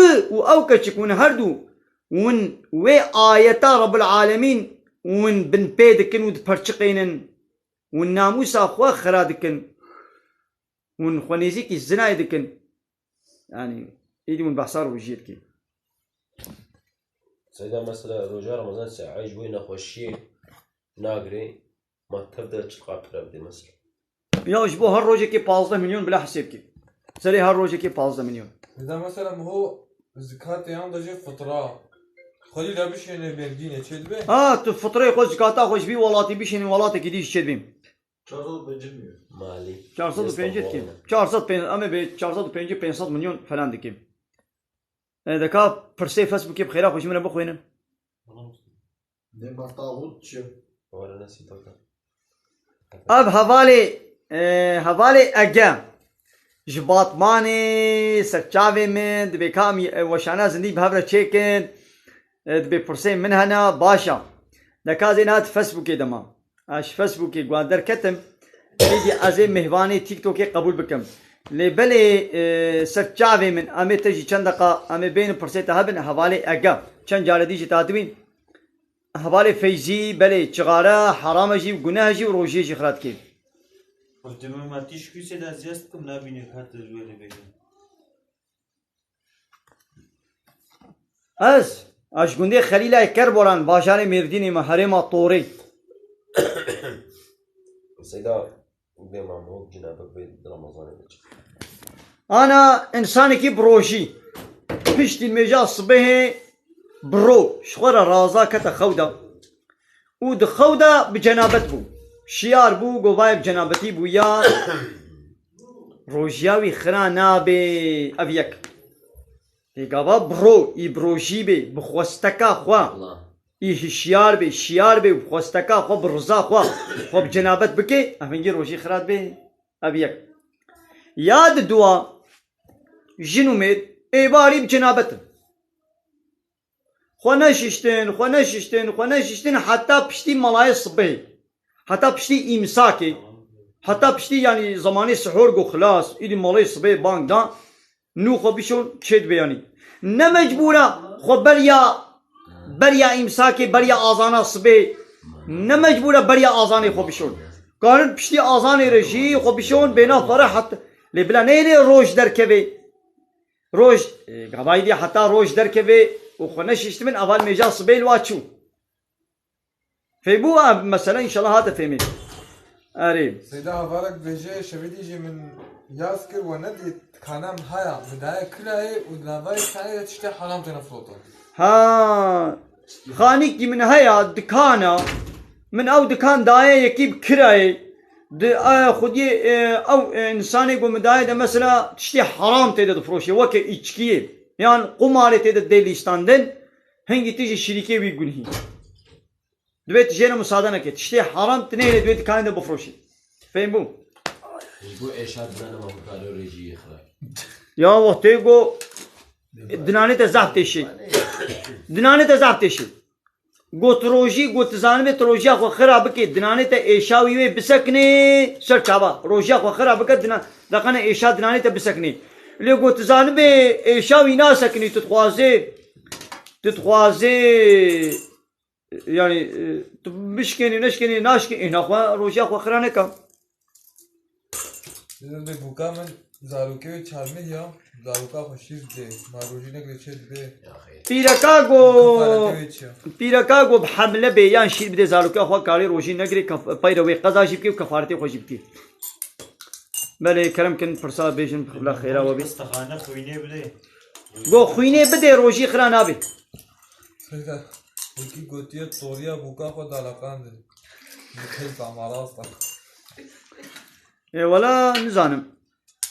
S1: او كچك ون هردو ون و آيتا رب العالمين ون بن بيدكن ود پرچقينن ون ناموسا خو خرادكن ون خونيزي كي زنا يدكن يعني يجي من بحصار وجيت كي
S3: سيدا مثلا رجال رمضان ساعة جوينا خوشي ناقري ما تبدأ تلقى برابدي مثلا
S1: يا جبو هالروجة كي 15 مليون بلا حساب كي سري هالروجة كي 15 مليون
S5: إذا مثلا هو زكاة عنده جي فطرة خلي لا بيش يعني بيرجيني تشد به
S1: تو فطرة خوش زكاة خوش بي ولاتي بيش يعني ولاتي كديش تشد بيم
S3: مالي
S1: 450 كي 450 اما ب 450 500 مليون فلان دكي دكا برسي فيسبوك بخير خوش من بخوينا
S6: ديما طاغوت شو
S3: ولا ناسي توكا
S1: اب حوالي اجا جبات ماني سرچاوي من دبي كامي وشانا زندي بهبره تشيكن دبي برسي من هنا باشا دكا زينات فيسبوك دما اش فيسبوك قادر كتم يجي ازي مهواني تيك توك قبول بكم لبلي سرچاوي من امي تجي چند دقه امي بين برسيتا هبن حوالي اجا چند جالدي جي تاتوين حوالي فيزي بلي چغاره حرامجي وگناهجي وروجي جي خرات كي
S4: قلت ما تيش كيسه دا زيستكم نابيني خاطر زويله بيجن
S1: از اشگونده خليل كربوران باشار مرديني محرم طوري
S3: سيدا بما مو جنابك بيد رمضان يجي
S1: انا انسان كي بروشي بشتي المجا الصبح برو شخورا رازا كتا خودا ود خودا بجنابت بو شيار بو قوباي بجنابتي بو يا روجياوي خرا نابي أبيك يقابا برو يبروجي بي بخوستكا خوا
S3: الله
S1: إيه شيار بي بخوستكا خوا برزا خوا خوا بجنابت بكي أفنجي روجي خرات بي أبيك ياد دوا جنو ميد إباري بجنابت خوانا ششتن حتى بشتي ملاي صبي حتى بشتي إمساكي حتى بشتي يعني زماني سحور قو خلاص إلي ملاي صبي بانك دا نو خو بشون تشد بياني نمجبورة خو بريا إمساكي بريا آزانا صبي نمجبورة بريا آزاني خو بشون كارن بشتي آزاني رجي خو بشون بينا فرح حتى لبلا نيري روش دركبي روش قبايدي حتى روش دركبي وخناش يشتمن أول ميجا صبيل واتشو فيبوها مثلا إن شاء الله هذا فهمي أريب
S5: سيدا هفارك بيجي شبيدي جي من ياسكر وندي كانام هيا بداية كلاهي ودناباي كاني تشتي حرام تنفروتو
S1: ها خانيك من هيا دكانا من أو دكان داية يكيب كراي خدي أو إنسان يقول مداية مثلا تشتي حرام تيدا فروشي وكي إيشكيه يعني قمارة تيدا ديليستاندن هنگي تيجي شركة ويقول هي دويت جينا مساعدنا كي تشتي حرام تنين دويت كان ده بفروشي فين بو
S3: يقول إيشاد بنا ما بقالوا رجي يخرج
S1: يا وقت يقول دناني تزعب تشي دناني تزعب تشي قوت روجي قوت زانبي تروجي أخو خراب كي دناني تأشاوي بسكني سر شابا روجي أخو خراب كي دنا لقنا إيشا دناني تبسكني اللي قوت زانبي إيشاوي ناسكني تتخوازي يعني بشكني نشكني ناشكي هنا أخو روجي أخو خرانة كم
S5: Sizin bir buka men zarukeyi çarmı ya zaruka hoşiz de marujine geçer de
S1: بيركاغو بحملة بيان شيء بدي زالوك أخو كاري روجي نجري بايروي قضا جيبكي وكفارتي خو جيبكي بله كرم كن فرصة بيجن بخلا خيرا وبي
S4: استخانة خويني بلي
S1: جو خويني بدي روجي خرا نابي
S5: Seyda iki gotiye toriya buka ko dalakandı Mükhel kamarasta
S1: ولا نزانم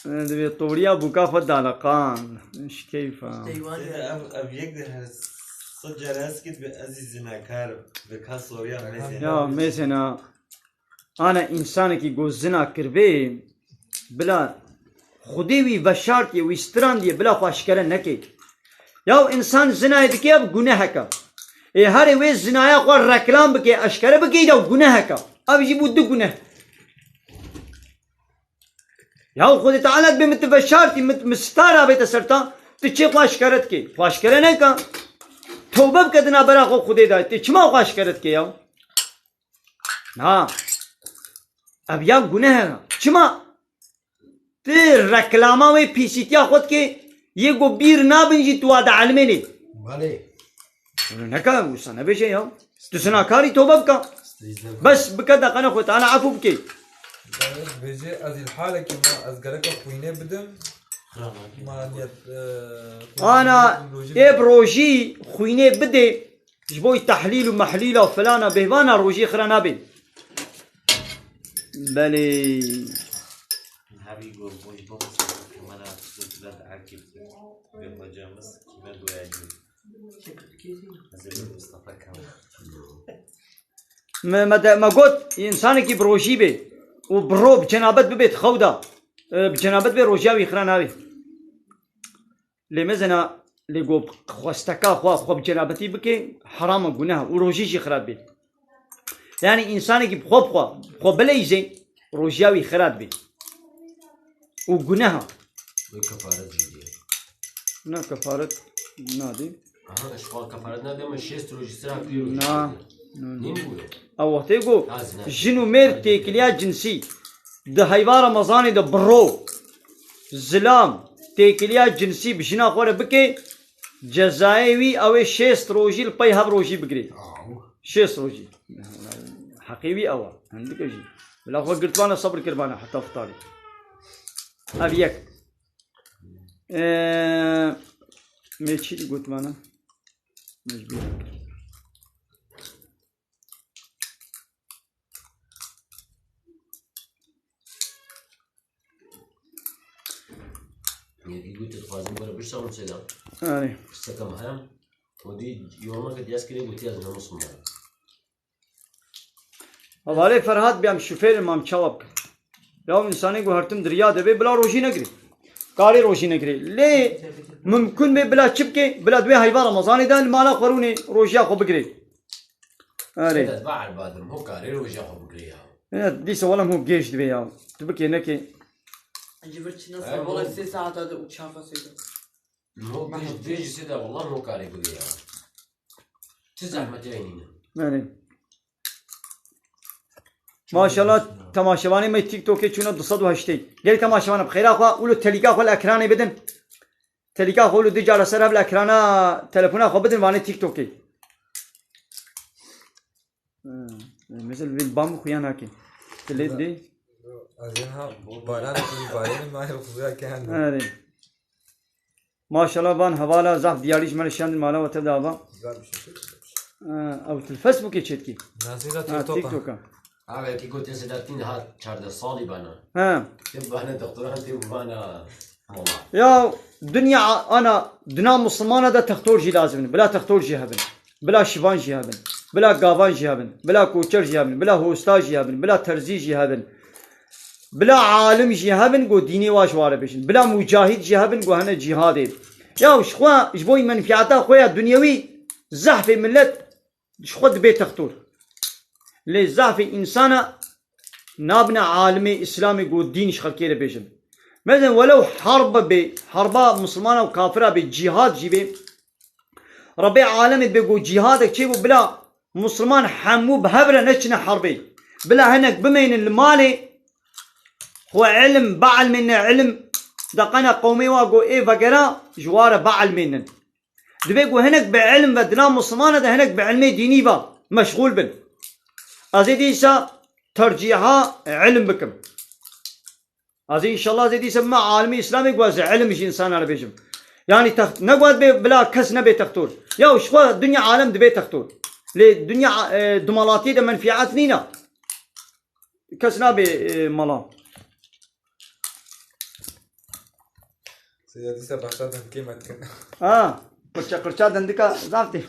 S1: دبي طوريا بوكا فدا لقان ايش كيف
S4: اب يقدر صجر اسكت بعزيز زناكار بكا سوريا
S1: يا مثلا انا انسان كي جو زنا كربي بلا خودي وي بشارتي وي ستراندي بلا خوشكره نكي يا انسان زنا يدكي اب گناه کا اي هر وي زنايا خو رکلام بكي اشكره بكي جو گناه کا اب يجيبو دو گناه يا خود تعالى بمتفشارتي مستارة بيت سرتا تشي خواش كرت كي خواش كرنا كا توبه بكدنا برا خو خودي دا تشما خواش كرت كي يا ها اب يا گناه چما ته رکلاما و پیسیتیا خود که یه گو بیر نابنجی تو آد علمینی
S3: بله
S1: نکا وسنا بشه یا تسنا کاری توبه بکا بس بكذا قنا خود انا عفو بكي
S5: بيجي از الحالة كما از قرقة خوينة بدم ما نيت
S1: انا ابروجي خوينه بدي جبوي تحليل ومحليله وفلانه بهوانا روجي خرا نبي بلي
S4: هابي يقول بوش بوكس كمان تبدأ عكيف بمجامس كما دوياجي زي مصطفى كمان
S1: ما قلت انسان كي بروجي بي وبرو بجنابت ببيت خودا بجنابت بي روجاوي خراناوي لمزنا لقو خوستكا خو بجنابتي بكي حرام قناها وروجيشي خراب بي يعني انسان كي خو بليزي روجاوي خراب بي وقناها
S3: كفارة جديدة
S1: نا كفارة نادي
S3: اه اشوال كفارة نادي اما شيست روجي سرا كيلو
S1: نا
S3: نين بوله
S1: او وقت يقول جنو مير تيكليا جنسي ده هيبا رمضاني ده برو زلام تيكليا جنسي بجنا خوره بكي جزائوي او شيست روجي البي هب روجي بقري شيست روجي حقيقي او عندك جي ولا هو قلت وانا صبر كربانه حتى افطاري ابيك ميتشي قلت وانا مجبور
S3: یکی گویی تخوازم برای بشتم سیدا
S1: آره
S3: استکم هم ودی یوما که دیاس کلی گویی از نموسم
S1: حواله فرهاد بیام شوفیر مام چاوب کن یا انسانی گو هرتم دریا دبی بلا روشی نگری کاری روشی نگری لی ممکن به بلا چپ که بلا دوی حیوان رمضانی دان مالا قرونی روشیا خو بگری آره
S3: سیدا بعد بادرم هو کاری رو جا خوب کریه
S1: دیس ولم هو گیش دوی یا تو بکی نکی
S2: جبرت نصر والله 6 ساعات هذا وشافه سيدا
S3: هو بيجي سيدا والله هو كاري كريا تزعمت عينينا
S1: آره ماشاءالله تماشاوانی می تیک توکی چونه 208 گلی تماشاوان بخیر آخوا اولو تلیکا خو الاکرانی بدن تلیکا خو اولو دی جال سر ابل اکرانا تلفونا خو بدن وانی تیک توکی مثل ویل بام خویان هاکی تلید دی
S5: از اینها باران کنی باران ماهی خوبه که هنده
S1: آره ماشاءالله بان حوالا زاف دیاریش من شاندن مالا و تبدا با
S5: زار بشه
S1: او الفيسبوك چتکی
S5: نازیرا
S1: تیک
S5: تیک توکا
S1: توکا
S3: هذا كي كنت سيدا تين هاد شهر صالي بنا
S1: ها
S3: تبقى انا دكتور انت وانا والله
S1: يا دنيا انا دنا مسلمانه ده تختور جي لازم بلا تختور جي هبن بلا شبان جي هبن بلا قافان جي هبن بلا كوچر جي هبن بلا هوستا جي هبن بلا ترزي جي هبن بلا عالم جي هبن قو ديني واش واره بشن بلا مجاهد جي هبن قو هنا جهاد يا شخوا جبوي منفعتا خويا دنيوي زحف ملت شخد بيت تختور لزحف انسان نابنا عالمي اسلامي قو دين شخلكيره بيشن مثلا ولو حربا مسلمانه وكافره بجهاد جيبي ربي عالم بيقول جهادك تشيبو بلا مسلمان حمو بهبره نشنا حربي بلا هناك بمين المالي هو علم بعل منا علم دقنا قومي واقو ايه فقرا جواره بعل منا دبيقو هناك بعلم بدنا مسلمان ده هناك بعلمي ديني با مشغول بن ازيديسا ترجيحها علم بكم هذه ان شاء الله زي دي يسمى عالمي اسلامي قواز علم مش انسان على بيجم يعني نقعد بلا كس نبي تختور يا وش خو الدنيا عالم دبي تختور للدنيا دمالاتي ده منفعات نينا كس نبي ملا
S5: سيدي سبعة كلمة
S1: قرشا دندكا زعفتي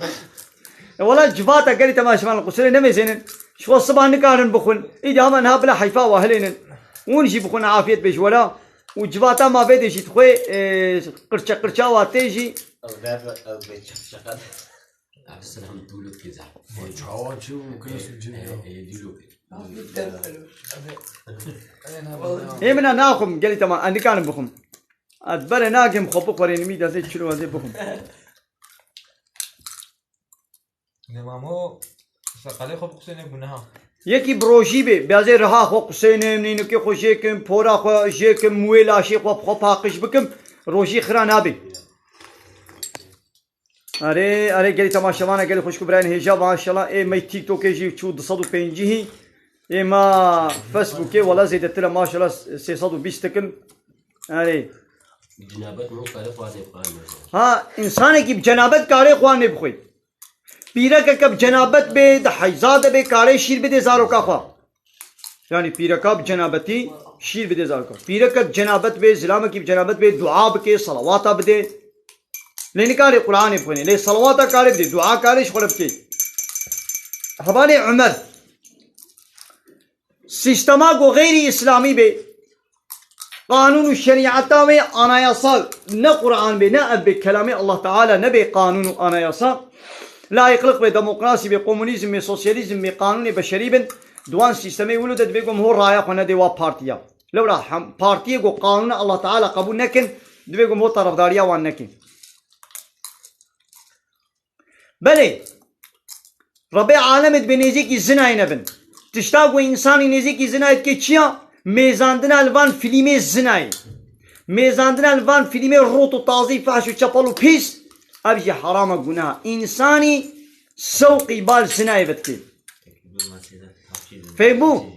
S1: والله جباتا قالي تماشي مال القصير نمي زين شو الصباح نكارن بخون إذا ما نهاب لا حيفا واهلين ونجي بخون عافية بيش ولا وجباتا ما بدي شيء تخوي قرشا واتيجي
S3: عبد السلام دولو كذا وجهه شو ممكن يدلو
S1: إيه منا ناخم قالي تمام أنا كان بخم أدبر ناقم خبو قرين ميدا زي شنو زي بخم
S5: نمامو سقاله خوب قصه نبونها
S1: یکی بروژی به بیازه رها خو قسینم نینو که خوشی کم پورا خو جکم مویلا شی خو پاقش بکم روژی خرا نابی اره گلی تماشاوانه گلی خوشکو براین هجا ماشاءالله ای می تیک توک جی 250 هی ای ما فیسبوک ولا زیدتر ماشاءالله 320 تکم اره
S3: جنابت مو كاري خواني
S1: ها انسان کی جنابت کاری خوان نه بخوی پیرا کا کب جنابت به د حیزاد به کاره شیر به زارو کا خوا یعنی پیرا کب جنابتی شیر به زارو کا پیرا کب جنابت به اسلام کی جنابت به دعا به صلوات به لین کار قران په نه له صلوات کار به دعا کار شغل به حواله عمر سیستما گو غیر اسلامی به قانون الشريعة تاوي أناياسا نه قرآن به نه به كلام الله تعالى نه به قانون أناياسا لا يقلق به ديمقراطي به كومونيزم به سوسياليزم به قانون بشري بن دوان سيستمي ولدت بيقوم هو رايا خنا دوا بارتيا لو راح بارتيا جو قانون الله تعالى قبول نكن بيقوم هو طرفداريا وان نكن بلي ربي عالمت بنيزيك الزنا ينبن تشتاق إنسان نيزيك الزنا كيتشيا ميزاندنا الوان فيلمي الزناي ميزاندنا الوان فيلمي روت وطازي فحش وشابلو بيس أبجي حرام جناها إنساني سوقي بال زناي بتكي فهمو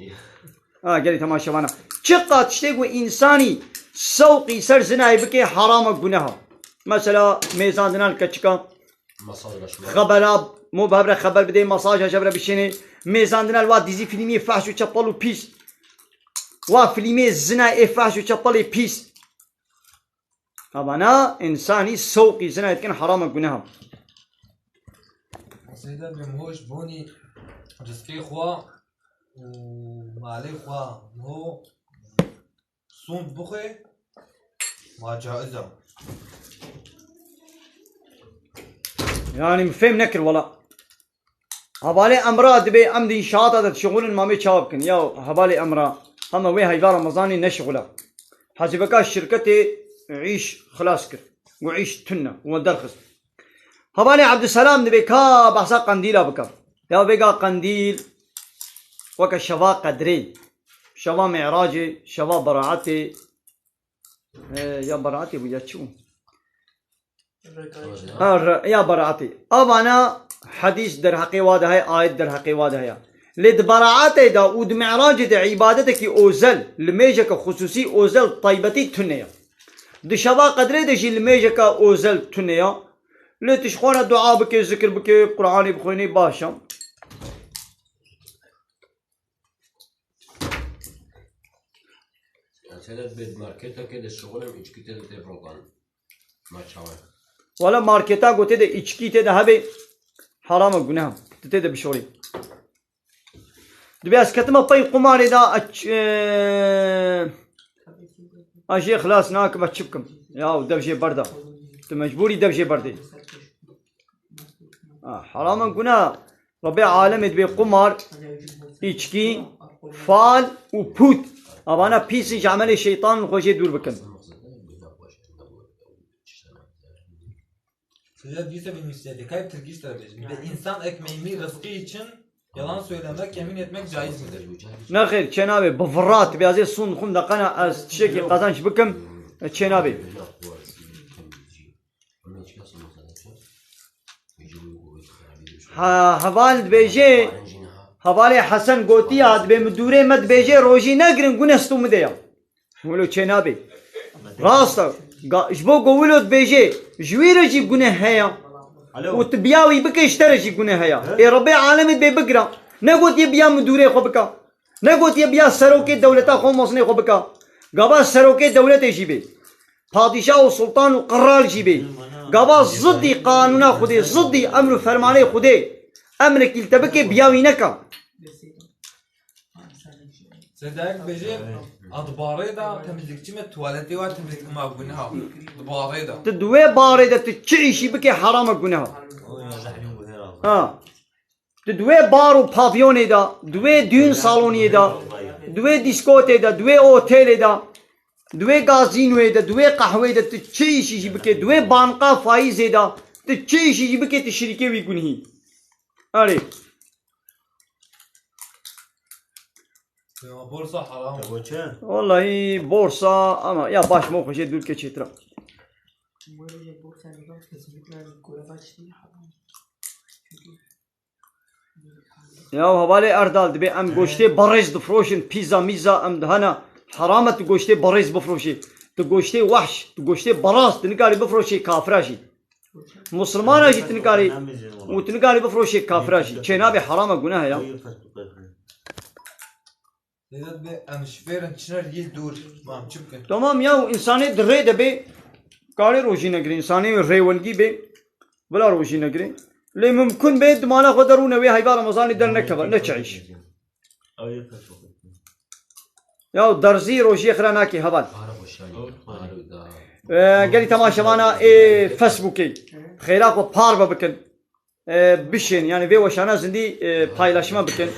S1: قالي تماشى وانا شقة تشتاقوا إنساني سوقي سر زناي بكي حرام جناها مثلا ميزاندنا الكتشكا
S3: مصادر شو
S1: خبرات مو بهبره خبر بده مساج جبره بشینه میزاندن الوا دیزی فیلمی فحش و چپل و پیس و فیلمی زنا فحش و چپل پیس طبعا انسانی سوقی زنا يتكن حرام گناه
S5: سيدا بمهوش بوني رزقي خوا ومالي خوا هو صوم بخي ما جائزة
S1: يعني مفهم نكر ولا هبالي امراض بي عمد انشاءات هذا شغل ما مي شابكن يا هبالي امراض هم وي هاي رمضاني نشغله حسبك الشركه عيش خلاص كر وعيش تنه ودرخص هبالي عبد السلام دبي كا بحثا قنديل بكا يا بيقا قنديل وكا شفا قدري شفا معراجي شفا براعتي يا براعتي ويا شو يا براعتي أنا حديث در حقي واده هاي آية در حقي واده هاي لد براعتي دا ود معراج دا عبادتك أوزل لميجك خصوصي أوزل طيبتي تنيا د شفا قدري دا جي لميجك أوزل تنيا لتشخونا دعاء بك ذكر بك قرآن بخويني باشا
S3: سيدا بالماركتا كده الشغل هم إيش كده تفرقان ما تشاوي
S1: ولا ماركتا قلت ده إيشكي تده هبي حرام جناه تده بشوري دبي أسكتما باي قماري دا أشي خلاص ناكم أتشبكم ياو دبشي بردا تمجبوري دبشي بردي حرام جناه ربي عالم دبي قمار إيشكي فال وبوت أبانا بيسي عمل الشيطان خوشي دور بكن
S5: Size değilse bir müstehdi. Kayıp Türkçe tarafıyız. Bir de insan ekmeğini rızkı için yalan söylemek, yemin etmek caiz midir?
S1: نخير شنابي بفرات بيازي صون خم دقنا از تشكي قازانش بكم شنابي هفال بيجي هفالي حسن قوتي هاد بمدوري مد بيجي روجي نقرن قنستو مديا ولو شنابي راستا جبو قولو بيجي جويرو جيب قنه هيا وتبياوي بك اشتري جيب قنه هيا اي ربي عالمي بي بقرا نقول يبيا مدوري خو بكا نقول يبيا سروكي دولتا خو مصني خو بكا قبا سروكي دولتي جيبي پادشاه وسلطان وقرار جيبي قبا ضدي قانونا خودي ضدي امر فرماني خودي امرك يلتبكي بياوي نكا
S5: Sedek beji adbarı da temizlikçi mi tuvaleti var temizlik mağbuni ha. Adbarı da.
S1: تدوي بارده تشعيشي بكي حرام قنها تدوي بارو بافيوني دا دوي دون صالوني دا دوي ديسكوتي دا دوي اوتيلي دا دوي غازينوي دا دوي قهوه دا تشعيشي بكي دوي بانقا فايزي دا تشعيشي بكي تشريكي وي قنهي علي
S5: Borsa haram.
S1: والله بورصة اما يا باش مو خشي دول كتشترا يا هوالي اردال دبي ام گوشتي برز دفروشن بيزا ميزا ام دهنا حرامه گوشتي برز بفروشي تگوشتي وحش تگوشتي براس تنقاري بفروشي كافراشي مسلمان اجي تنقاري وتنقاري بفروشي كافراشي چنابي حرامه گناه يا
S5: Sedat be amşferin çınar yil dur. Mam çıpkın.
S1: تمام يا انساني دري دبي قاري روشي نگري انساني ريونگي بي بلا روشي نگري لي ممكن بيد ما نقدرون وي هاي رمضان در نكبر نتعيش يا درزي روشي خراناكي هبال قالي تماشا معنا فيسبوكي خيراك وباربا بكن بشين يعني في وشانا زندي paylaşma بكن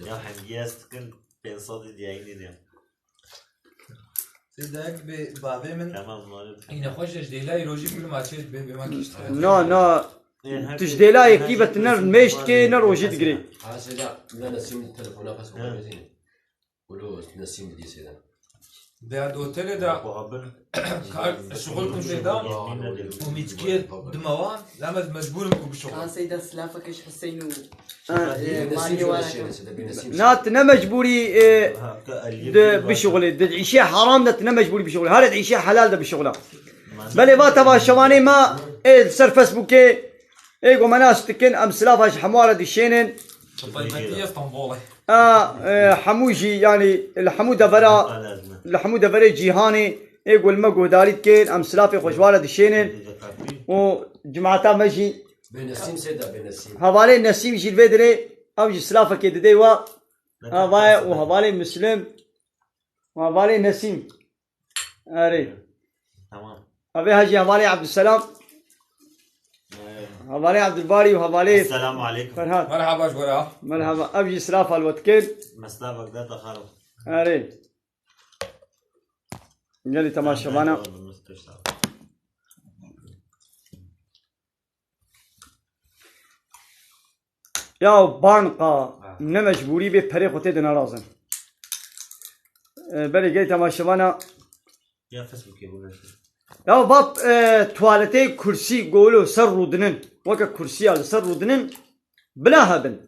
S6: Ya hangi sıkın pensadı diye gidiyor.
S5: Sedat be babemin
S6: Tamam mı?
S5: yine hoş değil roji bir maçı be makişti.
S1: نا تجديلا يكيبة تنر ميشت كي نر وجد قري
S3: هذا سيدا لا نسيم التلفون بس مغرزين ولو نسيم دي سيدا
S5: Değerli otelde de şugul kumşeyda وميتكير دموان لما مجبور نكون بالشغل.
S2: كان سيدا سلافك ايش حسين
S3: نسيم
S2: ولا
S3: سيدا بنسيم
S1: نات مجبوري بشغلي عيشة حرام ده مجبوري بشغلي هذا عيشة حلال ده بشغله بل ما تبع شواني ما سر فيسبوك مناس تكن ام سلافاش حمواره ديشينن
S5: طيبتي اسطنبولي
S1: حموجي يعني الحمو دفرا جيهاني والمقو داريت كين ام سلافي خوشواره ديشينن وجماعتا مجي
S3: بنسيم سيدا بنسيم
S1: هوالي نسيم جي الفيدري او جي سلافه كي ديوا هواي وهوالي مسلم وهوالي نسيم اري
S6: تمام
S1: ابي هاجي هوالي عبد السلام هوالي عبد الباري وهوالي
S6: السلام عليكم
S1: فرهاد
S5: مرحبا جورا
S1: مرحبا ابجي سلافه الوتكين
S6: مسلا بغداد خارو
S1: اري قالي تماشى بانا يا بانقا نمجبوري به پره خوته دنا لازم بله قالي تماشى بانا
S6: يا فيسبوك يقول
S1: يا باب توالتي كرسي قولوا سر رودنن وكا كرسي على سر رودنن بلا هبن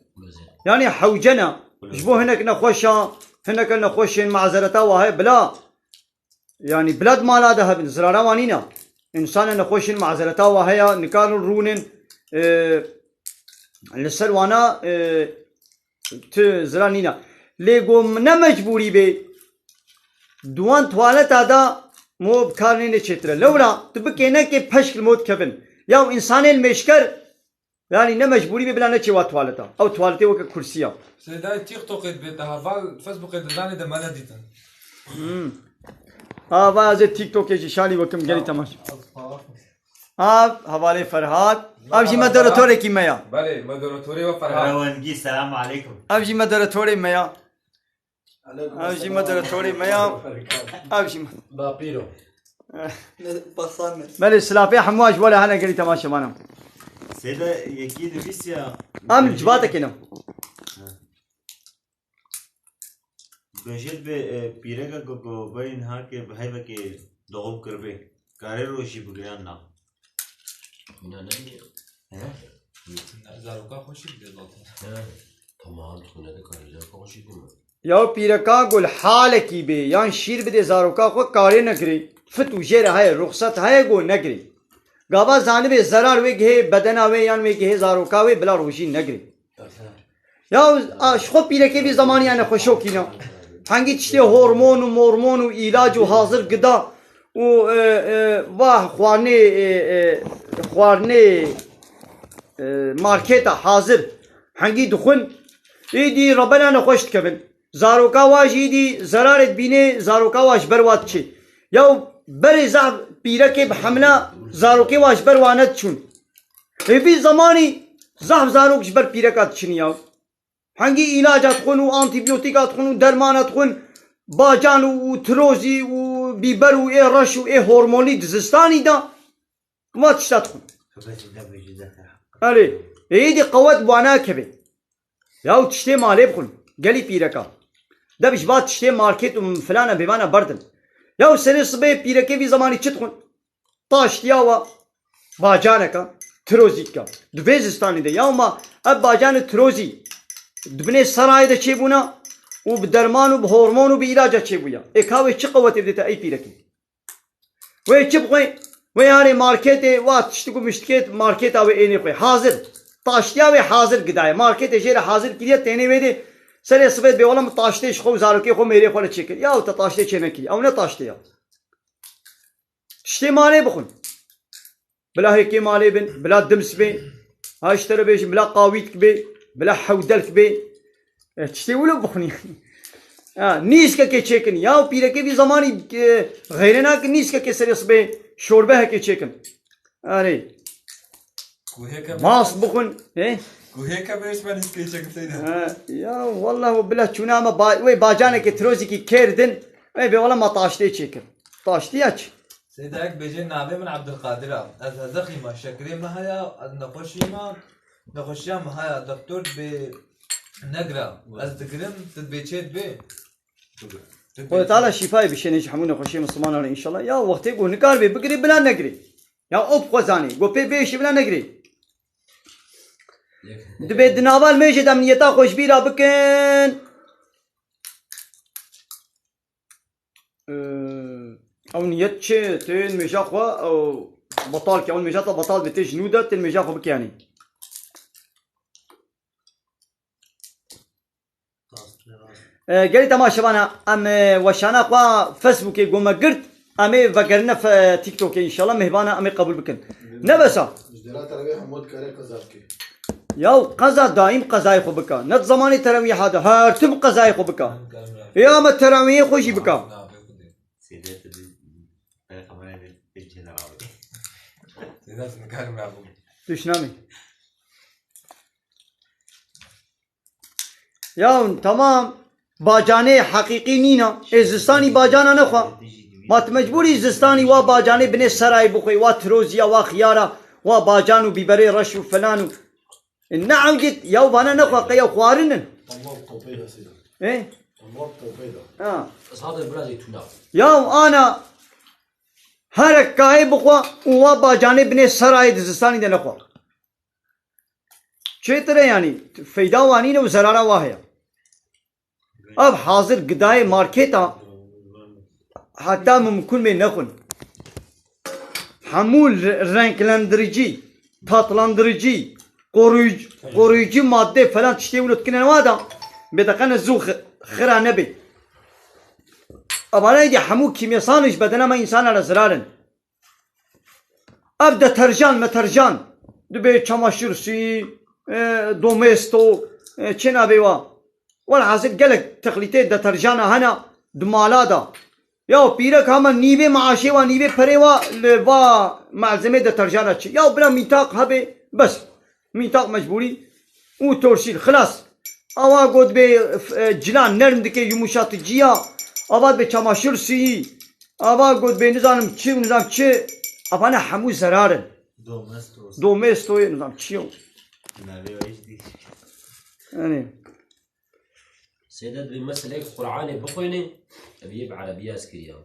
S1: يعني حوجنا جبو هناك نخوشا هناك نخوشين معذرتا وهي بلا يعني بلاد ما لا هبن زرارا وانينا انسان نخوشين معذرتا وهي نكانوا رونن لسر وانا زرانينا ليقو منا مجبوري بي دوان توالت هذا مو بكارني نشتره لولا تبكينا كي فشل موت كفن يا انسان المشكر يعني نمجبوري بي بلا نشي توالتا او توالتي وك كرسيه
S5: سيداي تيك توك بيتها فال فيسبوك داني ده مالا ديتن
S1: بعض تيك توك جي شالي وكم جري تماشا حوالي فرهاد اب جي مدرتوري کی ميا
S5: بله مدرتوري وفرهاد
S6: روانجي السلام عليكم
S1: اب جي مدرتوري ميا اب جي مدرتوري ميا اب جي
S3: بابيرو
S2: بصامر
S1: بل السلافي حمواج ولا انا قريت تماشى معنا
S6: سيدا يكيد بيسيا
S1: ام جباتك هنا
S6: بجد بيرجع جو بين هاك بهاي بكي دوغم كربي كارير روشي بغيانا
S5: زاروكا خوشي بدي
S3: تمام تكون هذا كاريزا خوشي كمان
S1: يا بيركا قول حالك بي يعني شير بدي زاروكا خو كاري نكري فتو جير هاي رخصت هاي قول نكري غابا زانبي زرار وجه بدنا وي يعني وجه زاروكا وي بلا روشي نكري يا شخو بيركي بي زماني انا خوشوكينا هنگی چتی هورمون و مورمون و علاج و حاضر گدا و واه خوارنه مارکت حاضر هنگی دخون ایدی ربنا نخوشت کبن زاروکا واج ایدی زرارت بینه زاروکا واج برواد چی یا بر زعب پیرکه بحمله زاروکی واج بروانت چون ایفی زمانی زعب زاروکش بر پیرکات چنیاو hangi ilacet konu, antibiyotikat konu, dermanat konu, bacan u trozi u biber u raş u hormoni dizistani da mat ştat konu. Ali, eydi kuvvet bu ana kebe. Ya tişte malep konu, geli pireka. Da biş bat tişte market falan bivana bardın. Ya sene sıbı pireke bir zamanı çıt konu. Taş diyava bacanaka, trozika. Dvezistani de ya ama ab bacanı trozi. دبني سراي ده چيبونا وبدرمان وبهرمون وبعلاج چيبويا اكاوي چه قوت بدته اي بيركي وي چبقي وي يعني ماركت وات تشتكو مشتكيت ماركت او اني خوي حاضر طاشتيا وي حاضر قداي ماركت جير حاضر كليه تاني ويدي سري سبت بيولم طاشتي خو زاركي خو ميري خو چيك يا او طاشتي چنكي او نه طاشتيا تشتي مالي بخون بلا هيك مالي بن بلا دمس بي هاشتري بيش بلا قاويت بي بلا حودلك بي تشتي ولو بخني نيسكا كي تشيكن يا بيركي في زماني غيرنا نيسكا كي سريس بي شوربه كي تشيكن اري ماس بخن ايه
S5: وهيك بيش ما نسكي شكل سيدا
S1: يا والله بلا تشونا ما وي باجانا كي تروزي كي كيردن اي بي والله ما طاشتي تشيكن طاشتي اش
S5: سيداك بيجي نابي من عبد القادر از زخي ما شكري ما هيا نخشي ما نخشي ما هيا دكتور ب نقرا از دقرم تدبيتشيت بي
S1: قول تعالى شفاي بشين يحمونا خشي مسلمان ان شاء الله يا وقت يقول نكار بي بقري بلا نقري يا اوب خزاني قول بي بيش بلا نقري دبي دنابال ميجي امنيتا خوش بيرا بكن او نيت تين مشاقوا او بطال كي اول مجاتا بطال بتيج نوده المجا خو بكياني قالي تماشا انا ام وشانا قوا فيسبوك يقوم قرت امي فكرنا في تيك توك ان شاء الله مهبانا امي قبول بكن نبسا
S7: جدلا ترويح حمود كاري قذافكي
S1: ياو قزا دائم قزاي خو بكا نت زماني تراويح هذا هرتم قزاي خو بكا يا ما تراويح خوشي بكا
S6: سيدات كمان الجنرال
S5: سيدات نكلم يا ابو
S1: تشنامي ياو تمام باجاني حقيقي نينا ازستاني باجانا نخوا ما تمجبوري ازستاني وا باجاني بني سراي بخوي وا تروزيا وا خيارا وا باجانو بيبري رش وفلانو نعم جد ياو بانا نخوا قيا خوارنن
S7: الله التوبيدا سيدا
S1: ايه
S7: الله التوبيدا
S3: بس هذا البلاد يتونا
S1: ياو انا هر كاي بخوا وا باجاني بني سراي ازستاني ده نخوا چه يعني فيدا وانين وزرارا واهيا अब हाजिर गदाए Marketa hatta mümkün mi nekun hamul renklandırıcı tatlandırıcı koruyucu madde falan tiştey unutkinen vada bedakana zu khira nebi abana yedi hamu kimyasanış bedene ma insana zararın ab deterjan meterjan dübe çamaşır suyu domesto çena beyva والحاصل قالك تخليتين دترجانا هنا دمالادا ياو بيرك هما نيبي معاشي ونيبي فريوا لوا معزمه دترجانا ياو بلا ميثاق هبه بس ميثاق مجبوري وترسيل خلاص اوا قد بي جلان نرم دكي يمشاتجيا اوا به çamaşır suyu اوا قد بي نظام چي نظام چي ابانا همو زرارن دومستو نظام چيو يعني
S3: سيدات بمثل هيك قرعاني بخويني بيب عربية اسكريا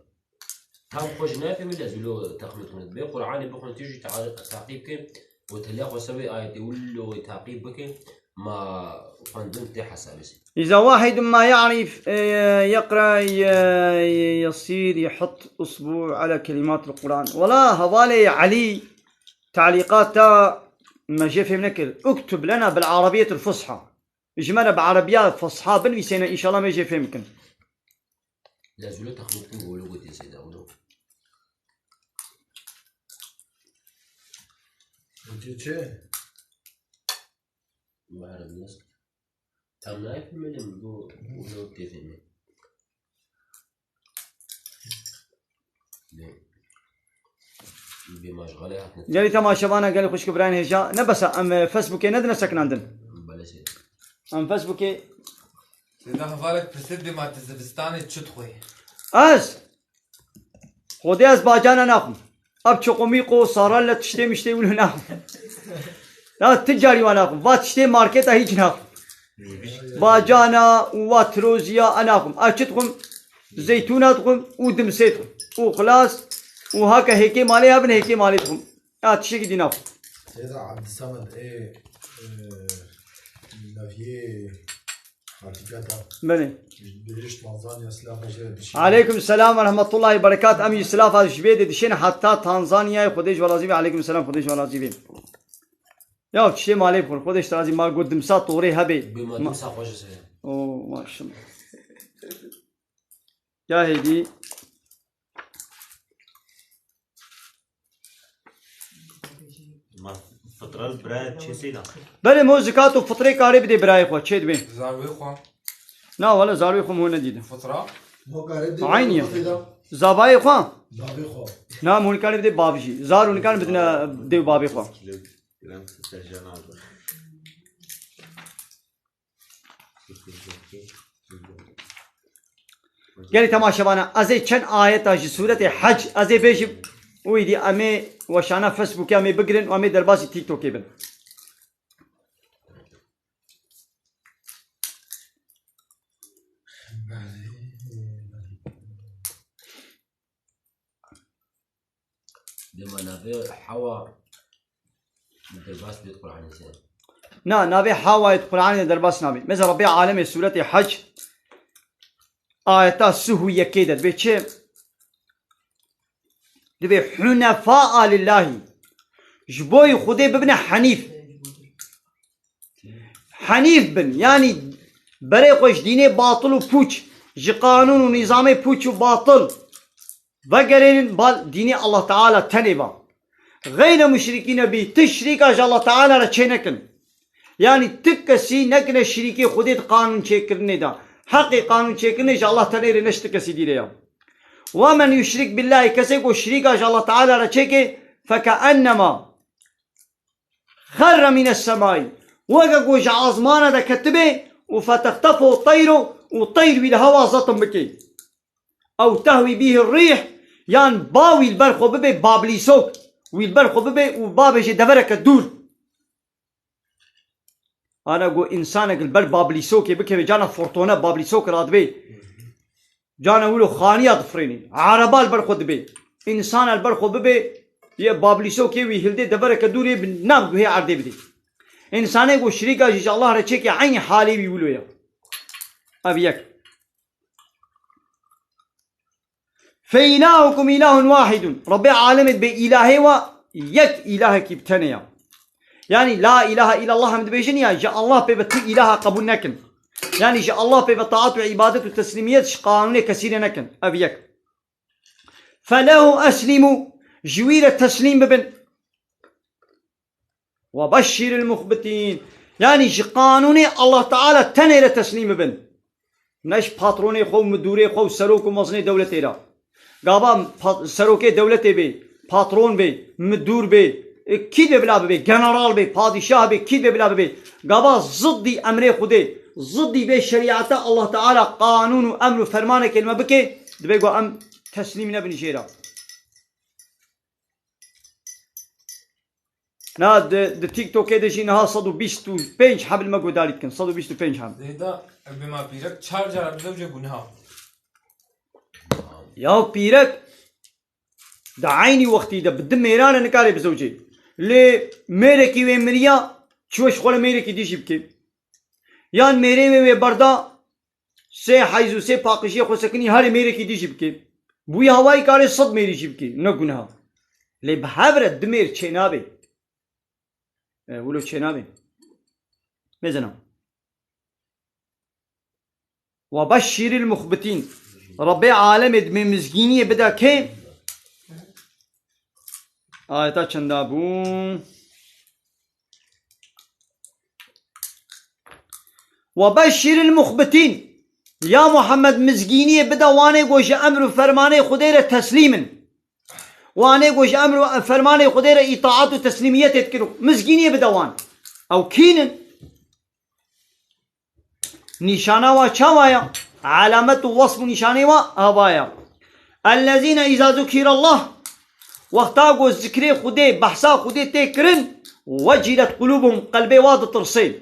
S3: هم خوش نافي ولا زلو تخمت من بي قرعاني بخوين تيجي تعقيبك وتلاقوا وسوي آية ولو تعقيبك ما فندم تي حسابسي
S1: إذا واحد ما يعرف يقرأ يصير يحط أسبوع على كلمات القرآن ولا هذالي علي تعليقات ما جاء في منكر اكتب لنا بالعربية الفصحى اجمانا بعربية فصحى بنفسنا إن شاء الله ما يجي فهمكن
S3: لا زلو تخمتكم قولوا قلت يا سيدة قولوا
S7: انت چه؟
S3: ما أعرف الناس تام نايف من قولوا تفهمي بمشغلة
S1: جالي تماشى بانا قال خوش كبران هجا نبسا أم فيسبوك ندنا سكن عندنا
S3: بلا سيدة
S1: أم فيسبوك
S5: سيدا هفالك بسدي ما تزبستاني تشتخوي
S1: از خودی از باجانا ناخم اب چقومیقو سارال تشتی مشتی ولو ناخم لا تجاری و ناخم و تشتی مارکتا هیچ ناخم باجانا و تروزيا اناخم اشتخم زيتوناتكم ودمسيتكم وخلاص وهكا هيكي مالي ابن هيكي ماليتكم تشي دي ناخم
S7: سيدا عبد الصمد ايه نافيه حركاتا
S1: بني
S7: بيجيش تنزانيا سلاح جاي
S1: عليكم السلام ورحمة الله وبركاته أمي سلافة شبيدة دشين حتى تنزانيا خديش ولازيبي عليكم السلام خديش ولازيبي يا تشتي مالي بخور خديش ترازي ما قدم سا طوري هبي
S3: بما تنسى خوش سيدة
S1: أوه ما شاء الله يا هيدي
S6: فترة البراد شو سيدا
S1: بله مو زكاة وفطري كاري بدي براي خو تشيد بين
S5: زاروي خوا
S1: لا ولا زاروي خو مو نديده
S5: فترة
S7: مو قارب دي
S1: عيني زاباي خو
S7: بابي خو
S1: لا مو كان بدي بابجي زارو كان بدنا بدي بابي خو
S6: كلام ترجمة
S1: قالي تماشى بانا ازي كان آية اجي سورة حج ازي بيجي ويدي امي وشانا فيسبوك امي بقرن وامي درباسي تيك توك يبن
S3: بما نبي حوا درباس بيدخل عن الإنسان
S1: نبي حاوى يدخل عني درباس نبي مثل ربي عالمي سورة حج آيات سهوية كده بيتشي دبي حنفاء لله جبوي خدي ببنا حنيف حنيف بن يعني بري خوش ديني باطل وبوش جي قانون ونظامي بوش وباطل وقرين بال ديني الله تعالى تنبا غير مشركين بي تشريك اج الله تعالى رچنكن يعني تكسي نكن الشريكي خديت قانون شكرني دا حقي قانون شكرني اج الله تعالى نشتكسي دي ومن يشرك بالله كسيك وشريك اج الله تعالى رچكي فكأنما خر من السماء وقوج عظمانا دا كتبه وفتختفه الطير والطير بالهواء زطم بكي او تهوي به الريح يعني باوي البرخو ببي بابليسوك والبرخو ببي وبابجي دبرك الدور انا اقول انسانك البر بابليسوك بكي جانا فورتونا بابليسوك راد بي جانا ولو خانية ضفريني عربا البرخو دبي انسان البرخو ببي يا بابليسوك ويهلدي دبرك الدور بنام هي عردي بدي انسان يقول شريكا جيش الله رچيكي عين حالي بيقولوا يا ابيك فإلهكم إله واحد رب عالم بإلهه ويك إلهك بتنيا يعني لا إله إلا الله حمد بيجنيا جاء الله ببتي إله قبول نكن يعني جاء الله ببطاعات وعبادة وتسليميات قانون كثير نكن أبيك فله أسلم جويل التسليم ببن وبشر المخبتين يعني قانوني الله تعالى تنير التسليم بن نش باتروني خو مدوري خو سروك ومزني دولتي لا قابا سروكي دولتي بي باترون بي مدور بي كيد بلا بي جنرال بي بادشاه بي كيد بلا بي قابا ضدي امر خدي ضدي بي شريعه الله تعالى قانون وامر فرمان كلمه بكي دبيغو ام تسليمنا بنجيرا نا د تيك توك دجي نها 125 حبل ما قداريت كن 125 حبل
S5: زيدا بما بيرك چار جار بزوجه گناه
S1: يا بيرك دا عيني وقتي دا بدم ميران نكاري بزوجي لي ميركي و مريا چوش خول ميركي ديشي بكي يان ميري و بردا سي حيزو سي پاقشي خو سكني هر ميركي ديشي بكي بوي هواي كاري صد ميري شبكي نو گناه لي بحبر دمير چنابي ولو چنابي مزنا وبشر المخبتين ربي عالم دمي مزگيني بدا كي آيتا چندابون وبشر المخبتين يا محمد مزگيني بدا واني گوش امر فرماني خدير تسليما واني گوش امر فرماني خدير اطاعات وتسليميات يتكرو مزگيني بدوان او كينن نشانا وشاوايا علامة وصف نشاني وهوايا الذين إذا ذكر الله واختاقوا الذكر خدي بحثا خدي تكرن وجلت قلوبهم قلبي واد ترصين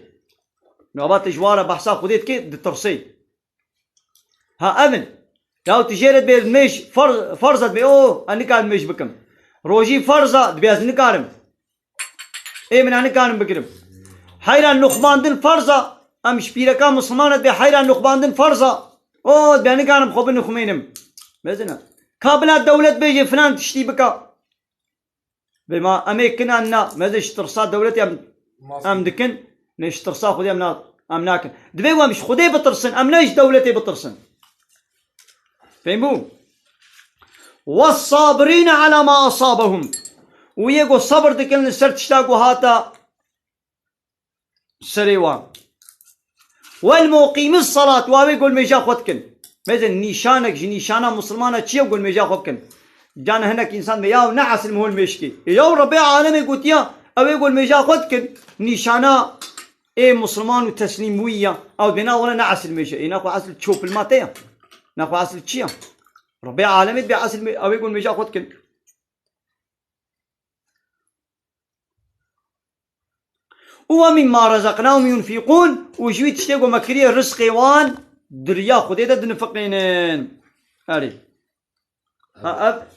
S1: نوبات جوارة بحثا خدي ترصين ها أمن لو تجارت بالمش فرزت بأوه أني كان مش بكم روجي فرزة بياز نكارم إيه من أنا كان بكرم حيران نخبان دين فرزة أمش بيركا مسلمانة بحيران نخبان دين فرزة أوه بيانا كانم خوب نخمينم بزنا كابلات دولة بيجي فلان تشتي بكا بما أميكنا أننا ماذا اشترصات دولتي أم دكن نشترصات خدي أمناكن دبيوا مش خدي بطرسن أم ليش دولتي بطرسن فهموا والصابرين على ما أصابهم ويقول صبر دكن السر تشتاقوا هاتا سريوان والمقيم الصلاة ويقول ميجا خدكن مثلا نيشانك نيشانا مسلمانة تشي يقول ميجا خدكن جانا هناك إنسان بياو نعس المهول مشكي يا ربي عالمي قلت يا أو يقول ميجا خدكن نيشانا إيه مسلمان وتسليم ويا أو بنا ولا نعس الميجا إيه ناخو عسل تشوف الماتيا ناخو عسل تشيا ربي عالمي بعسل أو يقول ميجا خدكن ومما رزقناهم ينفقون وجوي تشتاقوا مكريه رزقي وان دريا خدي دا دنفقينين أري أب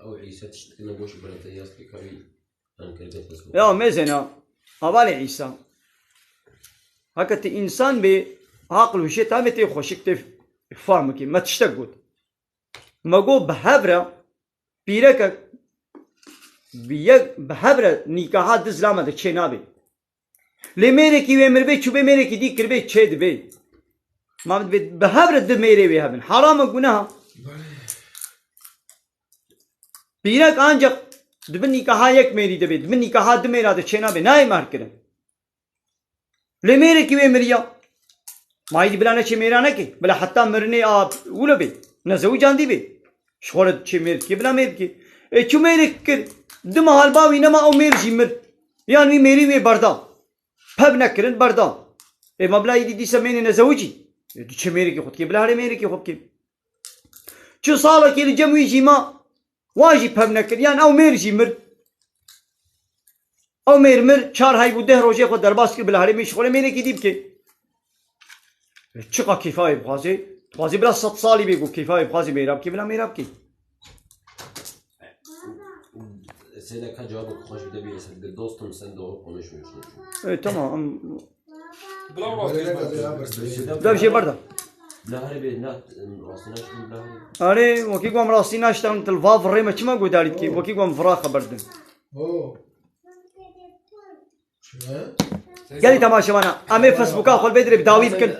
S3: أو عيسى تشتكينا بوش بلاتياس كاري
S1: يا مزنا أبالي عيسى هكذا إنسان بعقله شيء تامتي خوشك تف فهمك ما تشتقود مگو بهبره پیرک بیک بهبره نیکاها دزلامه ده چه نابی لی میره کی وی مر بی چوبه میره کی دی کربه چه دبی ما بهبره ده میره وی هبن حرام گناه پیرک ancak دبن نیکاها یک میری دبی دبن نیکاها ده میرا ده چه نابی نای مار کرن لی میره کی وی مریا ما يدي بلا نشي ميرانكي بلا حتى مرني ولا بي نزوي جاندي بي شورد شي ميركي بلا ميركي اي شو ميرك دم هالباوي نما او ميرجي مر يعني ميري وي بردا فب نكرن بردا اي ما بلا يدي دي سميني نزوجي شي ميركي خدكي بلا هري ميركي خدكي شو صالك اللي جموي جي ما واجي فب نكر يعني او ميرجي مر او مر چار هاي بوده روجي خود درباس كي بلا هري مشغول ميركي ديبكي چقا کفای بخوازی بلا 100 سالی بگو کفای بخوازی میراب کی بلا میراب کی
S3: سيدا كان جوابك خوش بده بيه سد دوستم سندو konuşmuyorsun.
S1: tamam
S5: بلا راست
S1: ده بشي برده
S3: لا هربي نات راسنا شنو لا هربي
S1: آره وکی گم راستی ناشتم تلفاف ریمه چما گو دارید کی وکی گم فراخ بردن
S7: اوه شنو؟
S1: گلی تماشا وانا امی فیسبوکا خول بدری بداوی بکن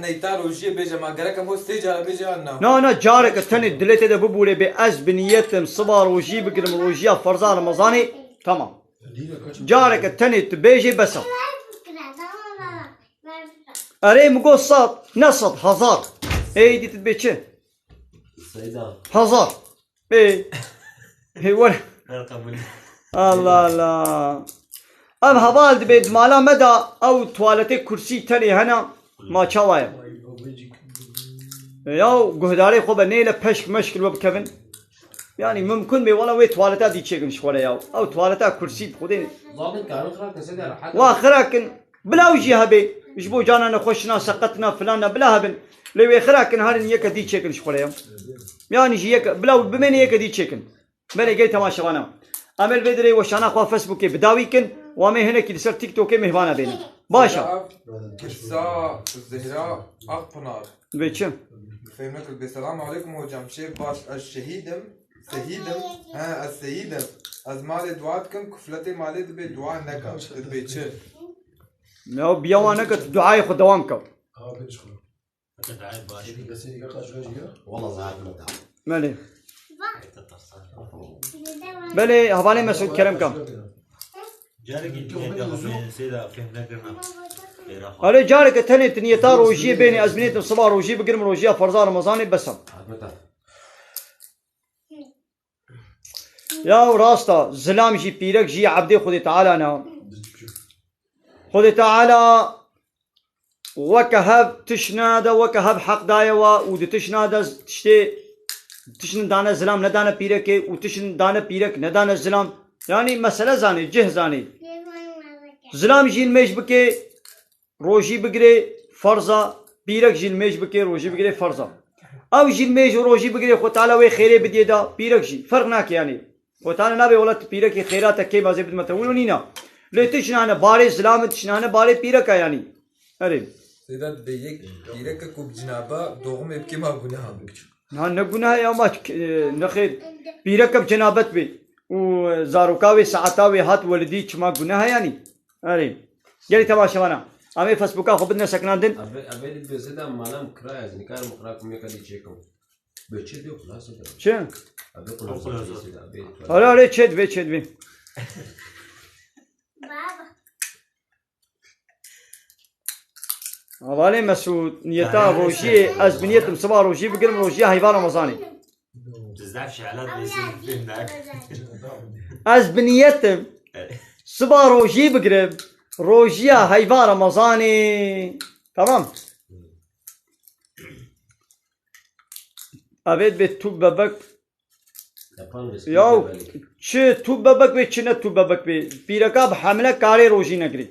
S5: نيتار وجي بيجا ما قالك مو ستيج على بيجا عنا
S1: نه جارك تني دلت ده ببوله به از بنیتم صبار وجی بگرم روجیا فرزا رمضانی تمام جارك تني تبيجي بس اره مگو صاد نصد هزار ای دیت بچه
S3: سيدا
S1: هزار ای ولا
S6: قبول
S1: الله الله ام هوالد بيد مالا مدى او توالتي كرسي تاني هنا ما چاوايا ياو قهداري خوبا نيلة پشك مشكل وبكفن يعني ممكن بي والله وي توالتا دي تشيكن شوالي ياو او توالتا كرسي بخودين
S3: ضابط كانوا خلاك سيدا حتى
S1: واخراكن بلا وجي هبي يجبو جانا نخشنا سقطنا فلانا بلا هبن لو يخراكن هارن يكا دي تشيكن شوالي ياو يعني جي يكا بلا بمين يكا دي تشيكن بلا قيل تماشا وانا عمل بدري وشانا خوا فيسبوكي بداويكن وامي هنا كي لسر تيك توكي مهوانا بيني باشا
S5: كرسا الزهراء أقنار
S1: بيتشم
S5: فهمك السلام عليكم هوجام شيخ باش الشهيدم السيدم از مال دعاتكم كفلتي مالي دبي دعاء نكا دبي تشي
S1: ياو بيوانك دعاي خد دوامك
S7: بنشخر
S6: تدعي باش
S7: بس هي قاش جايه
S6: والله زعل متعب
S1: مالي بلي هبالي مسعود كرم كم
S6: جارك انت سيدا فهمنا قرنا
S1: علي جارك تاني تنيتا روجي بيني ازمنيت الصباح روجي بقرم روجيا فرزا رمضاني بسم يا راستا زلام جي بيرك جي عبدي خدي تعالى انا خدي تعالى وكهب تشنادا وكهب حق دايوا ود تشنادا تشتي تشن دانا زلام ندانا بيرك وتشن دانا بيرك ندانا زلام يعني مسألة زاني جه زاني زلام جيل ميش بكي روجي بقري فرزا بيرك جيل ميش بكي روجي بقري فرزا او جيل ميش روجي بقري خو تعالى وي خيري بدي دا بيرك جي فرق ناك يعني خو تعالى نابي ولات بيرك خيراتك كي بازي بدمت ولونينا لي تشنانا باري زلام تشنانا باري بيرك يعني اري
S5: سيدات بيك بيرك كوب جنابا دوغم يبكي ما قناها
S1: ها نقولها يا ما نخير بيرك بجنابت بي وزاروكاوي ساعتاوي هات ولدي كما قلناها يعني اري جالي تماشى وانا امي فيسبوكا خو بدنا سكناندن
S3: ابي بزيدا مالام كرايز نكار مقراكم يكدي تشيكم بتشي ديو خلاص
S1: شو
S3: ابي خلاص سيدا ابي
S1: هلا علي تشد بي تشد بي هذا مسعود نيتا روجي ازبنيتم صباح روجي بقرم روجي هيفان رمضاني
S6: بزاف شعلات بيصير فهمناك
S1: ازبنيتم صباح روجي بقرم روجيا هيفان رمضاني تمام ابيت بيت توب بابك ياو چه توب بابك بي چنه توب بابك بي بيركا بحمله كاري روجي نگري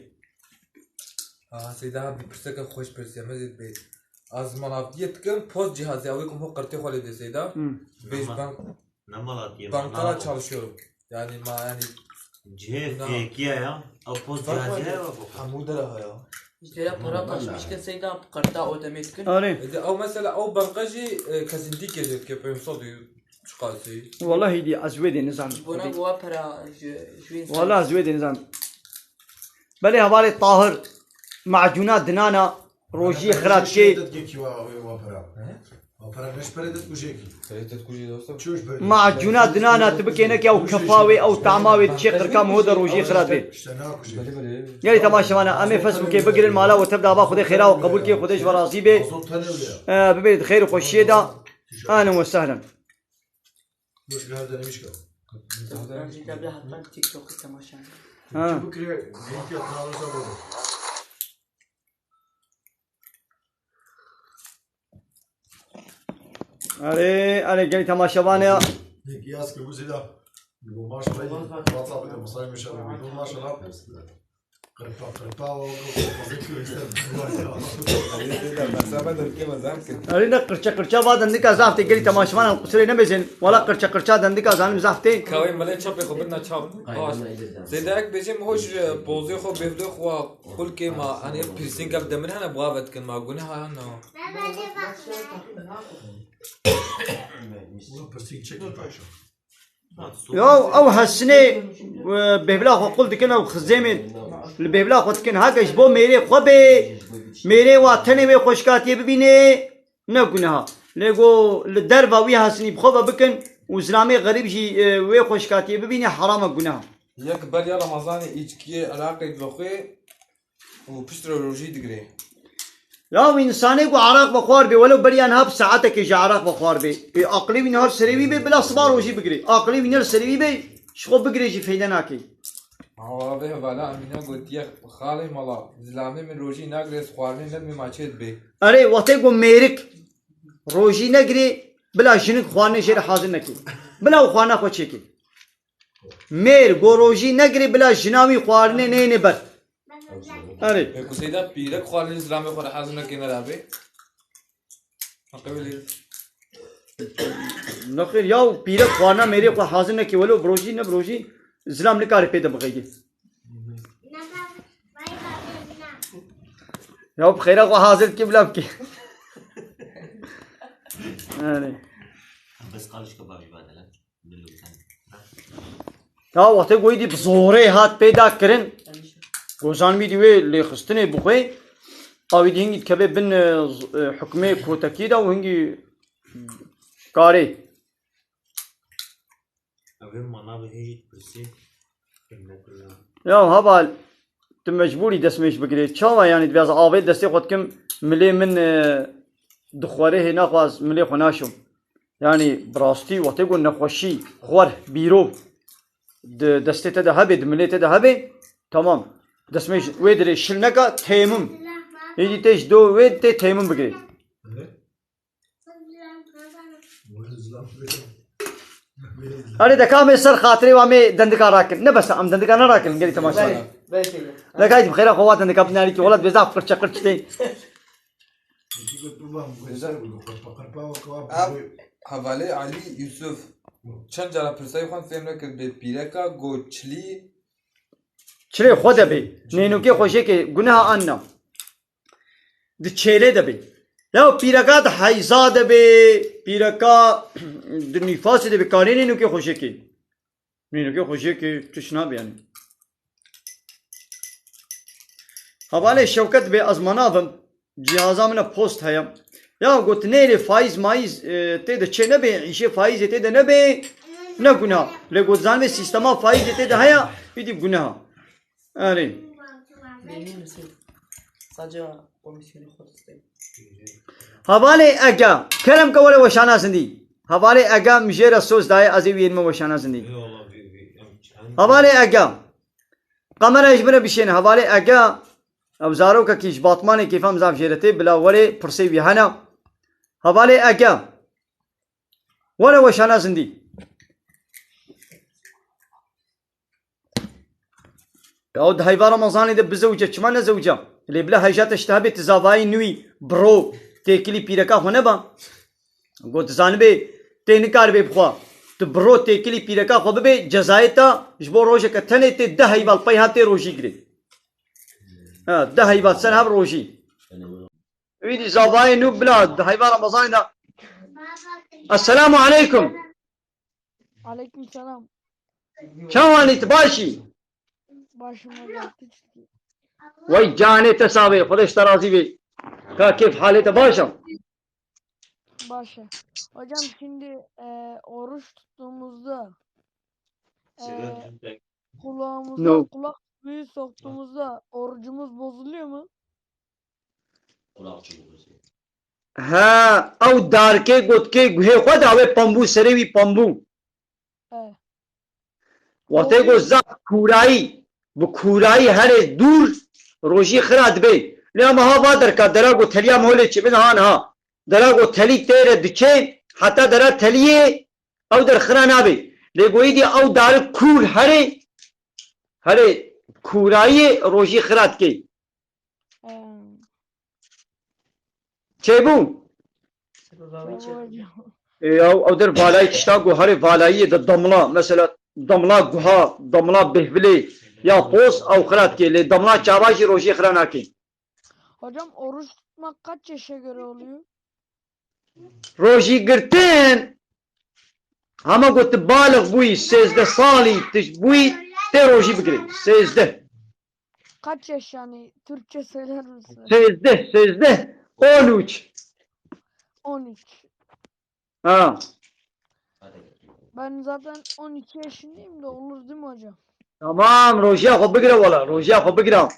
S5: سيدا بيرسك خوش برسي مزيد بيت از منافيتكم post cihazı alıyorum o kartı خالد سيدا بيش بانك
S6: نمالات يا
S5: banklara çalışıyorum yani
S6: جهه كيا يا او بوست جهاز يا
S5: حمود لها يا
S2: جديرا براقش مشكل سيدا قرطا اوتوميت كن
S1: آره
S5: إذا أو مثلا أو بنقجي كزندي كذا كيف يمصدي شقاسي
S1: والله دي ازويد نظام
S2: بونا بوا برا جوين
S1: والله ازويد نظام بلي هوالي طاهر معجونات دنانا روجي خرات كي معجونات دنانا تبكينك او كفاوي او طعماوي تشيخر كام هو روجي خرات بي يعني تماشا معنا امي فسبك بقر المالا وتبدا با خدي خيرا وقبول كي خديش وراسي بي ببيت خير وخشيدا اهلا وسهلا
S2: جدا بلا حتى تيك توك تماشا
S1: ها अरे गली तमाशाबाने अरे ना करचा बाद अंदी का जाफ्ते गली तमाशाबाने कुसरे न बेजन वाला करचा दंदी का जान जाफ्ते
S5: كاوي ملي تشوب خبرنا تشوب زيدك بيجي مهوش بوزي خو بيفدو خو كل كيما انا بيرسينج ابدا من هنا بغابت كن ما قلنا انه
S1: او هالسنه بهبلا خو قلت كنا وخزيمن البهبلا خو كن هاكش بو मेरे वाथने में खुशकाती बबीने न गुनाह लेगो लदरबा ويا हसनी بخوبه بكن وزلامي غريب جي وي खुशकाती ببيني حرام गुनाह
S5: يكبر يا رمضان يجكي علاقه بخوي وبشتري روجي دغري
S1: يا انساني کو عراق بخوار بي ولو بريان هاب ساعتك جي عراق بخوار بي عقلي من هر سريبي بي بلا صبار وجي بقري عقلي من هر سريبي بي شخو بقري جي فيدناكي
S5: هو به بالا امينه قلت يا خالي مالا زلامي من روجي ناقرس خوارني ندمي ما تشد بي
S1: अरे वते को मेरिक रोजी नगरी بلا جنك خوانه شير حاضر نكي بلا خوانه خو چيكي مير گو روجي نگري بلا جناوي خوارنه نه نه بر अरे
S5: كسيدا بيرك خوارني زلامي خور حازم كنا رابي قبل
S1: نخير ياو بيرك خوانه मेरे को حاضر نكي ولو بروجي نه بروجي زلام نکار پیدا بغيږي ياو بخيره کو حاضر کی بلا کی अरे
S6: بس قالش كباب يبان لا
S1: يا وقت کوئی دی بزوره هات پیدا کرن گوزان می دیوی لخستنه بخوی او دی هنگی کبه بن حکمه کوتکی دا و هنگی کاری
S6: ابي مانا بهي برسي كنا كلنا
S1: يا هبال تم مجبوری دسمش بگیری چاوا یعنی بیاز آوه دستی خود کم ملی من دخواره نخواست ملی خوناشم یعنی براستی وقتی گو نخوشی خوار بیرو دستی تده هبه دملی تده هبه تمام دسمش ویدری شل نکا تیمم ایدی تیش دو وید تی تیمم بگیری अरे देखा मैं सर खातरे वामे दंडका राकन न बस हम दंडका ना राकन गरी तमाशा देखा जी बखैर खवा दंडका अपने आली की औलाद बेजाफ कर चक्कर चते
S5: حواله علي يوسف چند جرا پرسای خون فهم نکرد به پیرکا گوچلی
S1: چله خود به نینو که خوشه که گناه آننا د چله دبی یا پیرکا د حیزا دبی پیرکا د نفاس دبی کاری نینو که خوشه که نینو که خوشه که تشنا بیانی حواله شوکت به از منابم جهازا من پست هیم یا گوت نیل فایز مایز تید چه نبی ایشه فایز تید نبی نه گناه لگوت زن به سیستما فایز تید هیا بیدی گناه آره حواله اگا کرم کوله وشانا سندی حواله اگا مجرد سوز دای از وین ما وشانا سندی حواله اگا قمر اجبر بشین حواله اگا ابزارو کا کیش باطمان کی فهم زاف جرته بلا وله پرسی ویهانا حواله اگا ولا وشانا سندی او د هیوار رمضان ده بزوجه چما نه زوجه اللي بلا هجات اشتهبه تزاوای نوی برو تکلی پیرکا هونه با گوت زانبه تینکار به بخوا تو برو تکلی پیرکا خو به جزایتا جبو روزه کتنه ته ده هیوال پای هاته روزی گری ده هيبات سنة هب روجي ويدي زباين نو بلاد ده هيبات رمضان ده السلام عليكم
S8: Aleyküm selam.
S1: شلون تباشي
S8: Başım hocam.
S1: وي جاني تساوي خدش ترازي بي كيف حالته باشا
S8: Başa. Hocam şimdi oruç tuttuğumuzda kulağımıza
S1: No.
S8: kulak suyu soktuğumuzda orucumuz bozuluyor mu?
S1: ها او دار के गुट के गुहे خود आवे पंबू सरे भी पंबू
S8: Evet.
S1: वते को जा खुराई वो खुराई हरे दूर रोजी खराद बे ले महा बादर का दरा को थलिया मोले चिबन हान हा दरा को थली तेरे दिखे हाता दरा थलिए او در खराना बे ले गोई दी او दार खूर हरे हरे खुराई रोजी खराद के çebu
S8: Tabii hocam.
S1: ya o der valay tişta go hare valayı da damla mesela damla guha damla behvili ya pos av kharat ke le damla çavaji roji khrana ke
S8: Hocam oruç tutmak kaç yaşa göre oluyor?
S1: roji girtin ama got balık buy 16 sali tiş buy te roji bigri 16
S8: Kaç yaş yani? Türkçe söyler misin?
S1: 13
S8: 13.
S1: ha
S8: Ben zaten 12 yaşındayım da olur değil mi hocam?
S1: tamam roji خو بگره wala roji خو بگره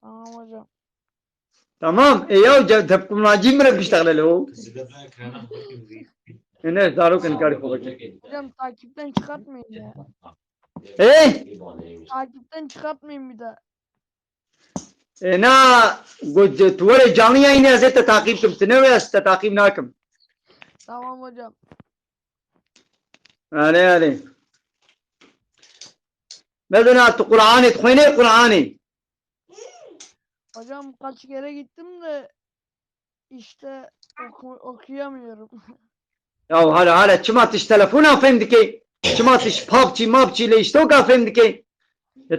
S8: Tamam hocam.
S1: tamam ya tepkum najim mere biştagle lo ne zaro kan kari خو بگره
S8: Hocam takipten çıkartmayın ya. Takipten çıkartmayın bir daha.
S1: ना तुम्हारे जानिया ही नहीं ऐसे ताकीब तुम सुने हुए ताकीब ना कम
S8: Tamam hocam.
S1: अरे अरे मैं तो ना तो कुरान खोने Quran
S8: Hocam kaç kere gittim de işte okuyamıyorum.
S1: ya hala çimatış telefona femdike çimatış papçi mapçi le işte o ka femdike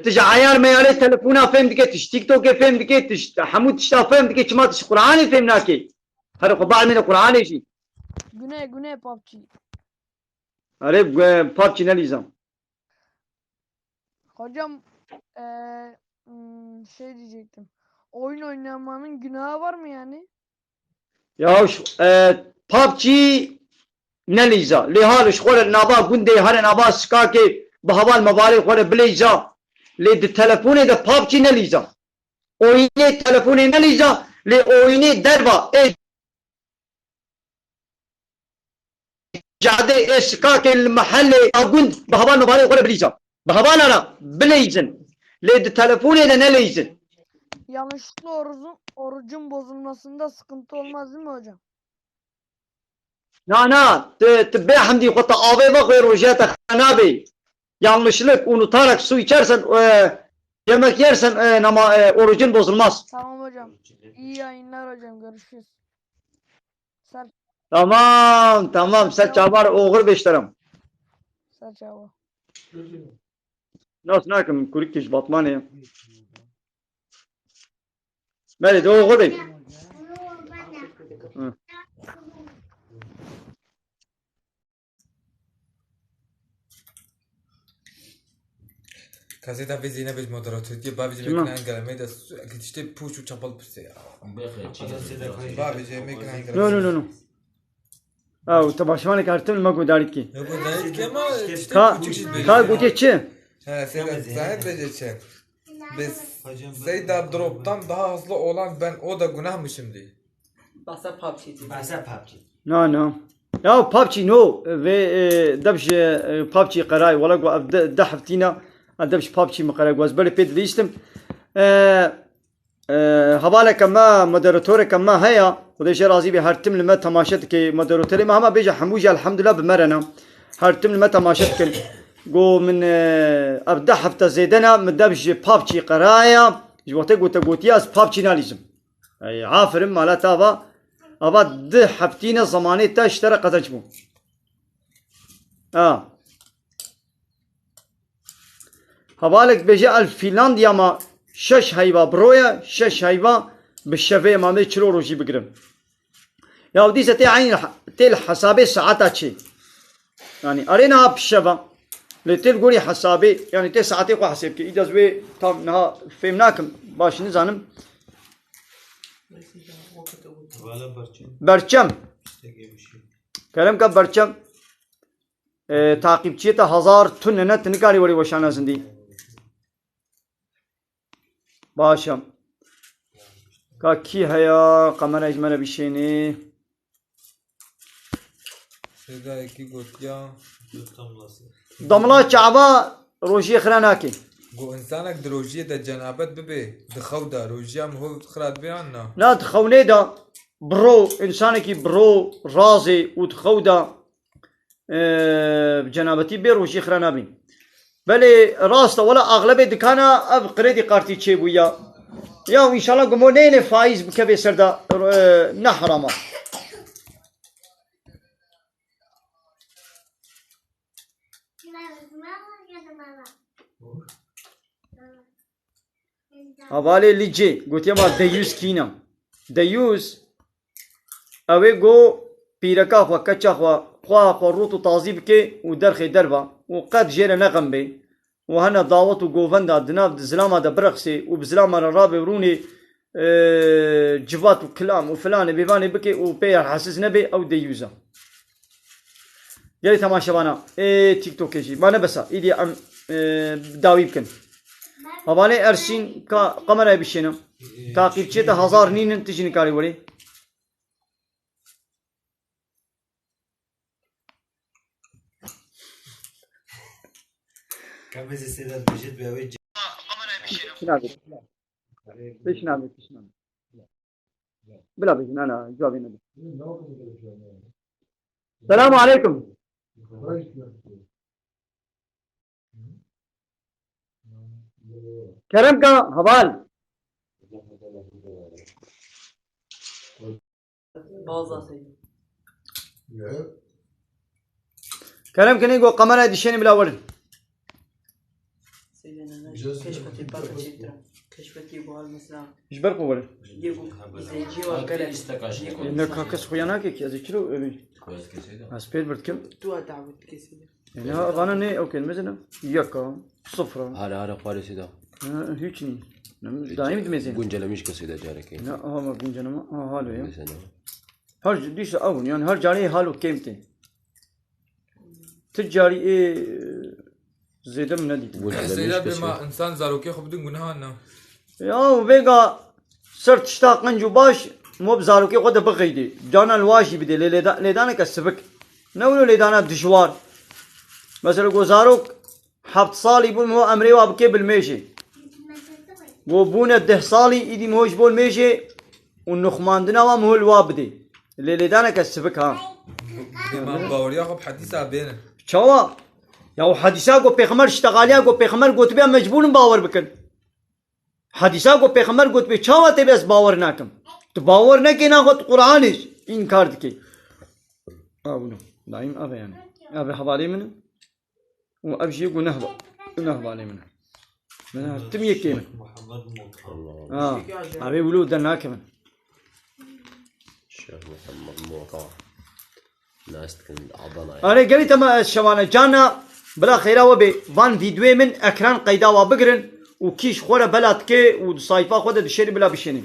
S1: تجي عيار ما يالي تلفونا فهم دكي تش تيك توك فهم دكي تش حمود تشتا فهم دكي ما تش قرآني فهمناكي هذا قبال من القرآن شي
S8: Güney PUBG.
S1: अरे PUBG نليزم
S8: Hocam şey diyecektim. Oyun oynamanın günahı var mı yani?
S1: يا وش PUBG نليزا لهالش خور النابا قندي هر نابا سكاكي بهوال مبالي خور بليزا لد تلفون ده PUBG نليزا oyunu telefonu نليزا لي oyunu دربا جاده اسكاك المحل اقول بهوال مبالي خور بليزا بهوال انا بليزن لد تلفون ده نليزن
S8: Yanlışlıkla orucun bozulmasında sıkıntı olmaz değil mi hocam?
S1: Na tebbe hamdi kota ave bak ve rojata nabi yanlışlık unutarak su içersen yemek yersen orucun bozulmaz.
S8: Tamam hocam. İyi yayınlar hocam. Görüşürüz.
S1: Tamam sen çabar oğur beşlerim.
S8: Serçava.
S1: Nasıl nakım kurikiş batmane. Meri de oğur bey.
S5: کسی تا ویزی نبیش مدراتوری که با ویزی
S1: تمام.
S5: میکنن گرمه دست کتیشته پوش و چپل پسته با ویزی میکنن
S1: No
S5: گرمه
S1: no. او تباشمانه کارتون مگو دارید کی.
S5: نگو دارید که ما تیشته
S1: Ka
S5: پوچیش برید
S1: ka gute çi.
S5: Seyda zahid becece biz Seyda drop'tan daha hızlı olan ben o da günah mı şimdi?
S2: Basa PUBG dedi.
S4: Basa PUBG.
S1: No. Ya PUBG no ve دبش PUBG قراي ولا قو دحفتينا دبش PUBG مقراي قواز بلي بيد ليستم حواله كما مودراتور كما هيا ودي شي رازي بهرتم لما تماشت كي مودراتور ما هما بيجا حموجه الحمد لله بمرنا هرتم لما تماشت كل قو من ابدا حفته زيدنا من دبش PUBG قرايا جوتي قوتياس PUBG ناليزم اي عافر مالتا ابا ده حفتينا زماني تا اشترى قزنج بو حوالك بيجي الفنلنديا ما شش هيبة برويا شش هيبة بالشفاء مامي چلو روجي بگرم يا ودي ستي عين تل حسابي ساعتها چي يعني ارينا بالشفا لتل قولي حسابي يعني تل ساعتي قو حساب كي اجاز بي تام نها فهمناكم باش نزانم
S6: والا برچم
S1: برچم
S6: استگی بشی
S1: كلام کا برچم تعقيب چيتا 1000 تن نت نكاري وري وشانا زندي باشم کا کی هيا قمر اجمل بشيني
S5: سيدا اكي قوتيا
S6: دوستم لاسه
S1: ضملا چعبا روجي خراناكي
S5: قو انسانك دروجية دا جنابت ببي دخودا روجيا مهو خراد بي عنا
S1: لا تخوني دا برو انسانكي برو رازي وتخودا بجنابتي بير وشي خرانابين بلي راستا ولا اغلبية دكانا اب قريدي قارتي تشيبويا يا ان شاء الله قمونين فايز بكبي سردا نحرما هوالي ليجي قلت يا ما ديوز كينا ديوز اوي جو بيركا خوا كتشا خوا روتو تازيب كي ودرخي دربا وقد جيرا نغم بي وهنا دعوت وجوفندا دناب زلامة دا برخسي وبزلامة الرابي وروني جبات وكلام وفلان بيفاني بكي وبير حسس نبي او ديوزا يلي تماشا بانا تيك توك يجي ما نبسا ايدي ام داوي بكن هبالي ارسين قمرة بشينا تعقيب چيتا 1000 نين تجي نكاري وري
S6: كم بس سيدات بجد بيوي
S1: ليش نعمل بلا بيجي انا جوابي نبي السلام عليكم كرم کا حوال
S2: باز سيد
S1: كرم كني جو قمرة دشين بلا ورد
S2: سيدنا كشفتي باكا شيترا كشفتي بوال مثلا
S1: ايش بركو ورد
S2: يجو يجي وكلا
S3: استكاشني
S1: انك كاس خويانا كي ازي كيلو
S3: كويس كده
S1: اسبيل برد كم
S2: تو تعبت كسيدة
S1: يعني انا ني اوكي مثلا يكا صفرة
S3: هلا قاري سيدا
S1: هيك ني دايم دمزين
S3: قنجلة مش كسيدا جارك
S1: لا ها ما بنجنا ما هالو يا
S3: مثلا
S1: هر ديش اول يعني هر جاري حالو قيمتي تجاري ايه زيادة من ندي
S5: سيدا بما انسان زاروكي خب بدون قناها عنا
S1: يا وبيقى صرت اشتاق انجو باش مو بزاروكي قد بغيدي جانا الواجي بدي ليدانا كسبك نولو ليدانا دشوار مثلا قو زاروك حبت صالي بول مو امري وابكي بالميشي وبونا 10 صالي ايدي مهوش بول ميشي والنخماندنا ومهو الوابدي اللي ليدانا كسبك ها
S5: بما باوريا خب حديثة بينا
S1: شوا يا حديثا قو بيغمر اشتغاليا قو بيغمر قوت بيا مجبور باور بكن حديثا قو بيغمر قوت بي شوا تبيس باور ناكم تباور نكينا خد قرآنش انكار دكي نو دايم ابا يعني ابا حوالي منه وابجي يقول نهب عليه منه منها تمية كيمن
S6: محمد موقع
S1: ابي ولود دنا كمان
S3: الشيخ محمد موقع ناس تكن عضنا
S1: انا قلت ما الشوانا جانا بلا خيرا وبي فان فيديو من اكران قيدا وبقرن وكيش خورا بلاد كي وصايفا خود دشري بلا بشيني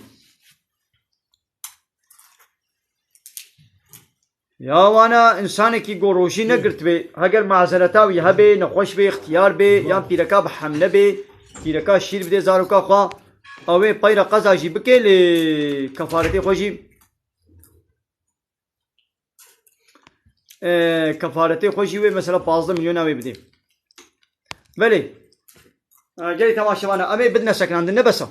S1: يا وانا انسان كي قروشي نقرت بي هاجر معزلتاوي هبي نخوش بي اختيار بي يام بيركا بحمله بي بيركا شير بدي زاروكا خوا اوي بايرا قزا جي بكي لكفارتي خوشي كفارتي خوشي وي مثلا 15 مليون اوي بدي بلي جاي تماشا وانا امي بدنا سكن عندنا بس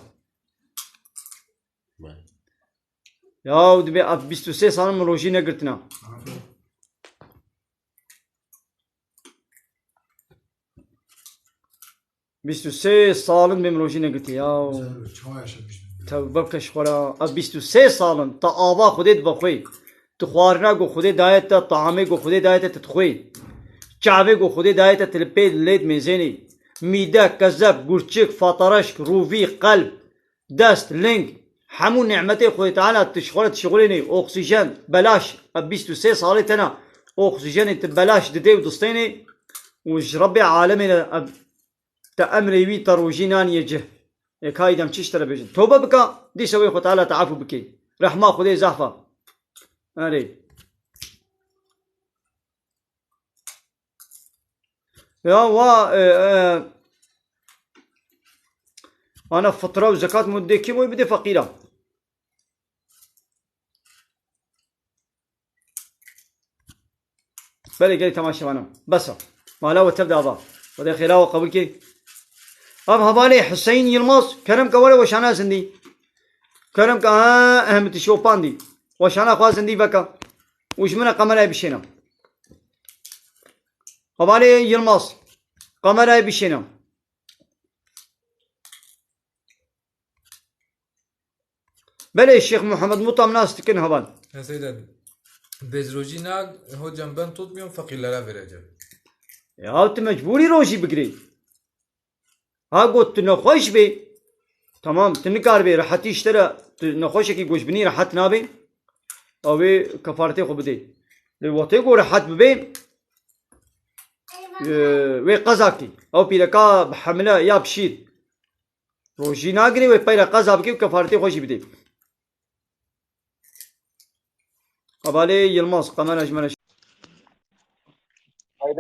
S1: يا ودبي 26 سنه من روجي نقرتنا بيستو سي صالن بمروجي نقرتي يا تو ببكش خورا 26 سالن تا آوا خودت بخوی تو خوارنا گو خودت دایت تا طعامه گو خودت دایت تتخوی چاوه گو خودت دایت تلپی لید میزنی میده کذب گرچک فاترشک رووی قلب دست لنگ همون نعمت خود تعالی تشغلت شغلینی اکسیژن بلاش 23 ساله تنا اکسیژن بلاش دده و دستینی وش رب عالمنا تأمري وي تروجينان يجه كايدم تشتري بيجن توبة بك دي سوي خو تعالى تعافو بكي رحمة خدي زحفة أري يا أنا فطرة وزكاة مدة كي مو بدي فقيرة بلي قال تماشى أنا بس ما لا وتبدأ ضا وده خلاوة قبل كي اب حوالے حسین یلماز کرم کا ولا وشانا زندی کرم کا احمد شوپان دی وشانا خوا زندی بکا وشمنا قمر بشينا حوالے یلماز قمر بشينا بلى الشيخ محمد مطعم ناس تكن هبال
S5: يا سيدي بزروجي ناق هو جنبان توت ميون فقير لا فرجه
S1: يا انت مجبوري روجي بقري ها قلت نخوش بي تمام تنكار بي راحتي اشترى نخوش كي قوش بني راحت نابي او كفارتي خو بدي الوطي قو راحت ببي وي قزاكي او بيلكا بحمله يا بشيد روجي ناقري وي بيلا قزا بكي كفارتي خوش بدي قبالي يلماس قمان اجمل
S9: اذا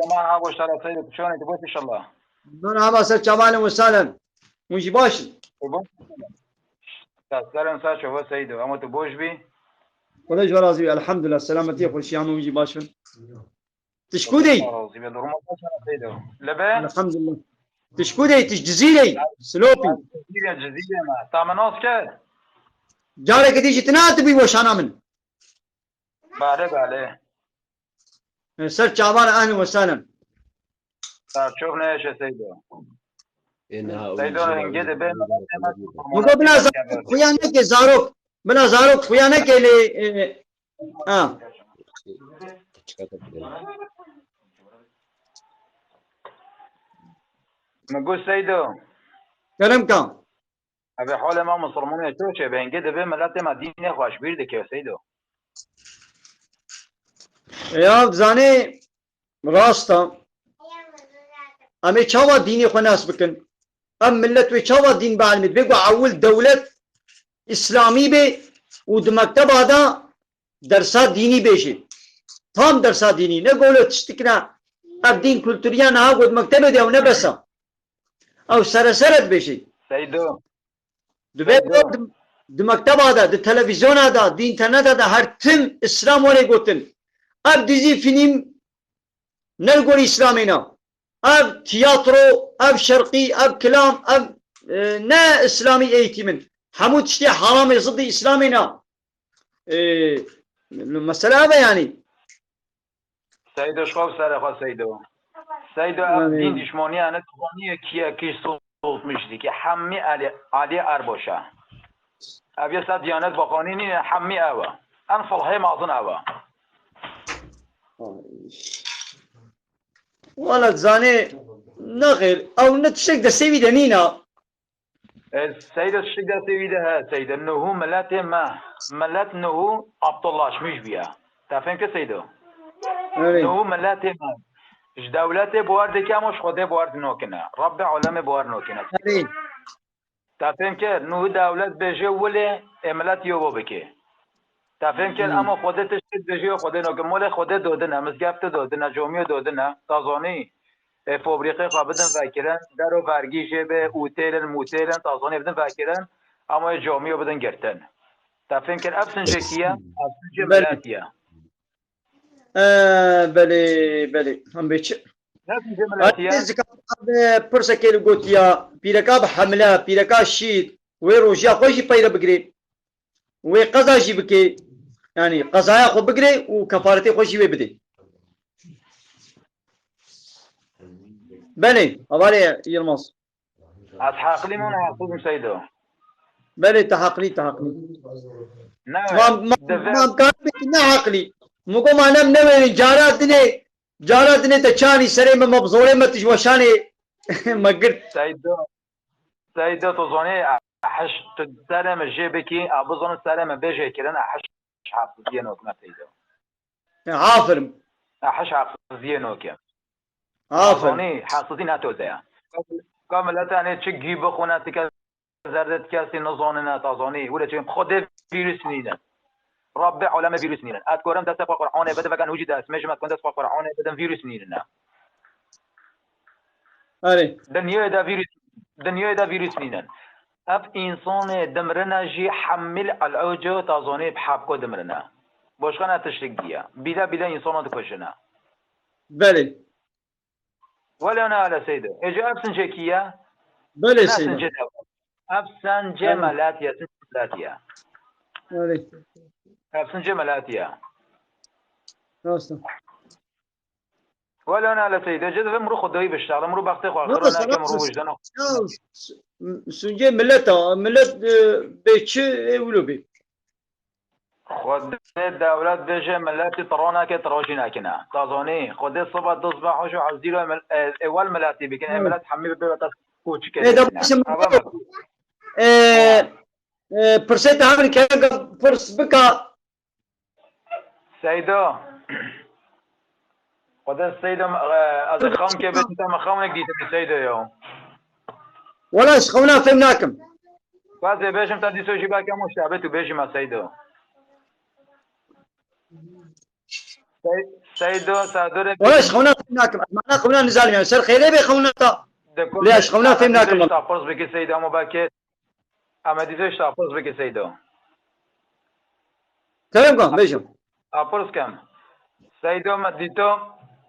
S9: ما ابو اشترى سيدك شلون تبغى ان شاء الله
S1: من عبا سر چابان وسالم مجي باش
S9: تسلم سا شوف سيدو اما تبوش بي
S1: وليش ورازي الحمد لله سلامتي كل شيء عم مجي باش تشكودي
S9: لبا
S1: الحمد لله تشكودي تجزيلي سلوبي
S9: جزيره ما تامنوس كد
S1: جارك تيجي تنات بي وشانا من
S9: بله
S1: سر چابان اهلا وسهلا
S9: شوفنا ايش يا سيدو سيدو انجد بين
S1: مگو بلا زاروك خويانه کے زاروك بلا زاروك خويانه کے لئے
S9: نقول سيدو
S1: كلام كان
S9: ابي حول ما مسلمون يتوشي بين قد بين ملاتي ما ديني خواش بيردك يا سيدو
S1: يا زاني راستا امي چاوا ديني خو ناس بكن ام ملت و چاوا دين بعلمت بيقو اول دولت اسلامي بي ود مكتب هذا درسات ديني بيشي تام درسات ديني نقولوا تشتكنا اب دين كولتوريان ها ود مكتب دي او نبسا او سرسرت بيشي
S9: سيدو
S1: دبي د مكتب هذا د تلفزيون هذا د انترنت هذا هر تم اسلام ولي قوتن اب ديزي فيلم نلقوا اسلامنا اب تياترو اب شرقي اب كلام اب نا اسلامي ايتي من حمود تشتي حرامي ضد اسلامنا المسألة هذا يعني
S9: سيدو شخوف سارخوا سيدو سيدو دين دشماني انا تقوني كيا كيش صوت مشتي كي حمي علي اربوشا ابي صد ديانات بقانيني حمي اوا انفل هي معظن اوا
S1: ولد زاني نغير او نتشك دا سيبي دنينا
S9: السيدة الشيدة سيدة سيدة انه ملات ما ملات انه عبد الله مش بيها تعرفين كسيدة انه ملات ما اش دولته بوارد كاموش خده بوارد نوكنا رب علم بوارد نوكنا تعرفين كه انه دولت بيجي ولا ملات يوبو بكي تعرفين كه اما خده تشتد بيجي خده نوكنا مول خده دودنا مزگفت دودنا جوميو دودنا تازاني فابریقه خواه بدن فکرن در و فرگیشه به اوتیلن موتیلن تازانی بدن فکرن اما جامی رو بدن گرتن تفهم کن افسنجه کیه افسنجه ملاتیه
S1: بله هم بیچه
S9: افسنجه ملاتیه
S1: پرسه که گوتیا پیرکا بحمله پیرکا شید و روژیا خوشی پیدا بگیری و قضا جی بکی یعنی قضایا خو بگیری و کفارتی خوشی بده بله أبالي يلمص
S9: أتحقق لي من أقول سيدو
S1: بله تحقلي ما كان بكنا عقلي مقوم أنا منوي جارات دني تشاني سري ما مبزوري ما تجوشاني ما قلت
S9: سيدو تظني حش تسلم الجيبكي أبظن سلام بيجي كلنا حش حافظينك ما سيدو
S1: عافر
S9: حش حافظينك
S1: عافر
S9: تظني حافظين هتوزع كامل تاني تشجي بخونا تك زردت كاسي نظننا تظني ولا شيء خد فيروس نينا ربع علماء فيروس نينا أذكرهم تسافر قرآن بدأ كان وجد اسمه ما كنت تسافر قرآن بدأ فيروس نينا
S1: أري
S9: دنيا دا فيروس نينا اف انسان دمرنا جي حمل العوجو تازوني بحابكو دمرنا بوشخنا تشرقية بلا انسان تكشنا
S1: بلي
S9: ولا انا على سيدة اجا ابسن جيكية
S1: بلي سيدة
S9: ابسن جمالاتيا سنجلاتيا
S1: أري
S9: ابسن جمالاتيا
S1: راستا
S9: ولا انا على سيدة جد مرو خدوي بالشغل مرو بختي اخرنا كم رو وجدنا
S1: سنجي ملت بيتش ولو بي
S9: خود دولت بيجي ملاتي ترونا كتروجينا كنا تازوني خود الصبح تصبح وشو عزيلو اول ملاتي بكن ملات حمي بيبتا كوتش كده
S1: إيه ده بس برسيت عامل كان فرس بكا
S9: سيدو خود السيدو از خام كبت انت مخامنك ديت سيدو يوم
S1: ولا شخونا فهمناكم
S9: باز بيجم تدي سوجي باكا مشابه بيجي ما سيدو سيدو سادور
S1: ولا شخونا فهمناكم معنا خونا نزال يعني سر خيري بي خونا تا ليش خونا فهمناكم
S9: تحفظ بك سيدو اما باكيت اما ديتش تحفظ بك سيدو
S1: تمام قام بيجم
S9: ابرز كم سيدو ما ديتو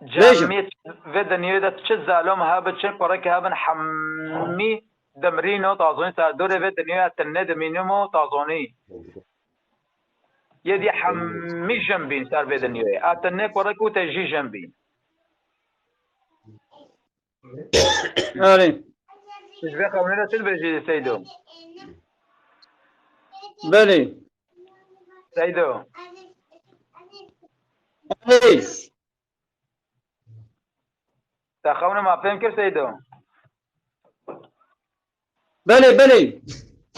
S9: جاميت في الدنيا ده تشزالهم هابت شن قرك هابن حمي دمرينو تازوني سادور في الدنيا تنه دمينو تازوني يدي حمي جنبين صار في الدنيا اتنه قرك وتجي جنبين
S1: أري
S9: تشبه قوانين تلبجي سيدو
S1: بلي
S9: سيدو
S1: أري
S9: تخونا ما فهم كيف سيدو
S1: بلي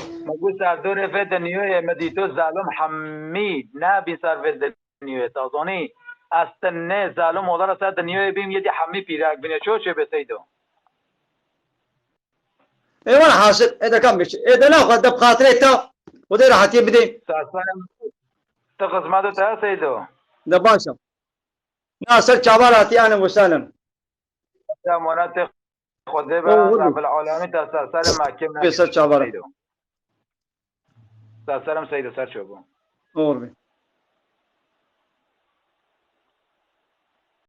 S9: مقول سردور في الدنيا مديتو ظالم حمي نبي صار في الدنيا تازوني استنى ظالم ودار صار الدنيا بيم يدي حمي بيراك بني شو شو بسيدو
S1: ايه وانا حاصل اذا كان بيش اذا ناخذ دب خاطري تا ودي راح تبدي
S9: ساسان تقص ما دو تا سيدو
S1: دباشا ناصر شابالاتي انا وسالم
S9: يا مناطق خدبا رب العالمين تسلم ما كم
S1: بيصير شابالا
S9: سيدو سلام سيدو سر شوبو
S1: اوربي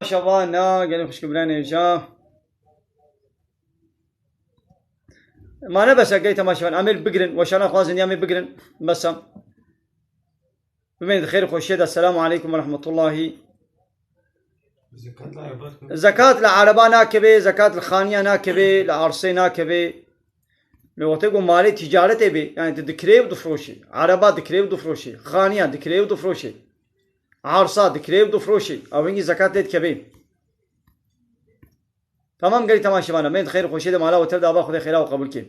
S1: شبانا قال خوش كبراني جا ما انا بس لقيت ما شفان عمل بقرن وش انا خوازن يامي بقرن بس بمين خير خوشيدا السلام عليكم ورحمة الله. زكاة العربة ناكبة زكاة الخانية ناكبة العرسي ناكبة لو تقول مالي تجارة بي يعني تذكري ودفروشي عربة ذكري ودفروشي خانية ذكري ودفروشي عرصة ذكري ودفروشي أو إنجي زكاة تكبي تمام قالي تمام شبانا مين خير خوشيدا مالا وتبدأ باخذ خيرا وقبول كيف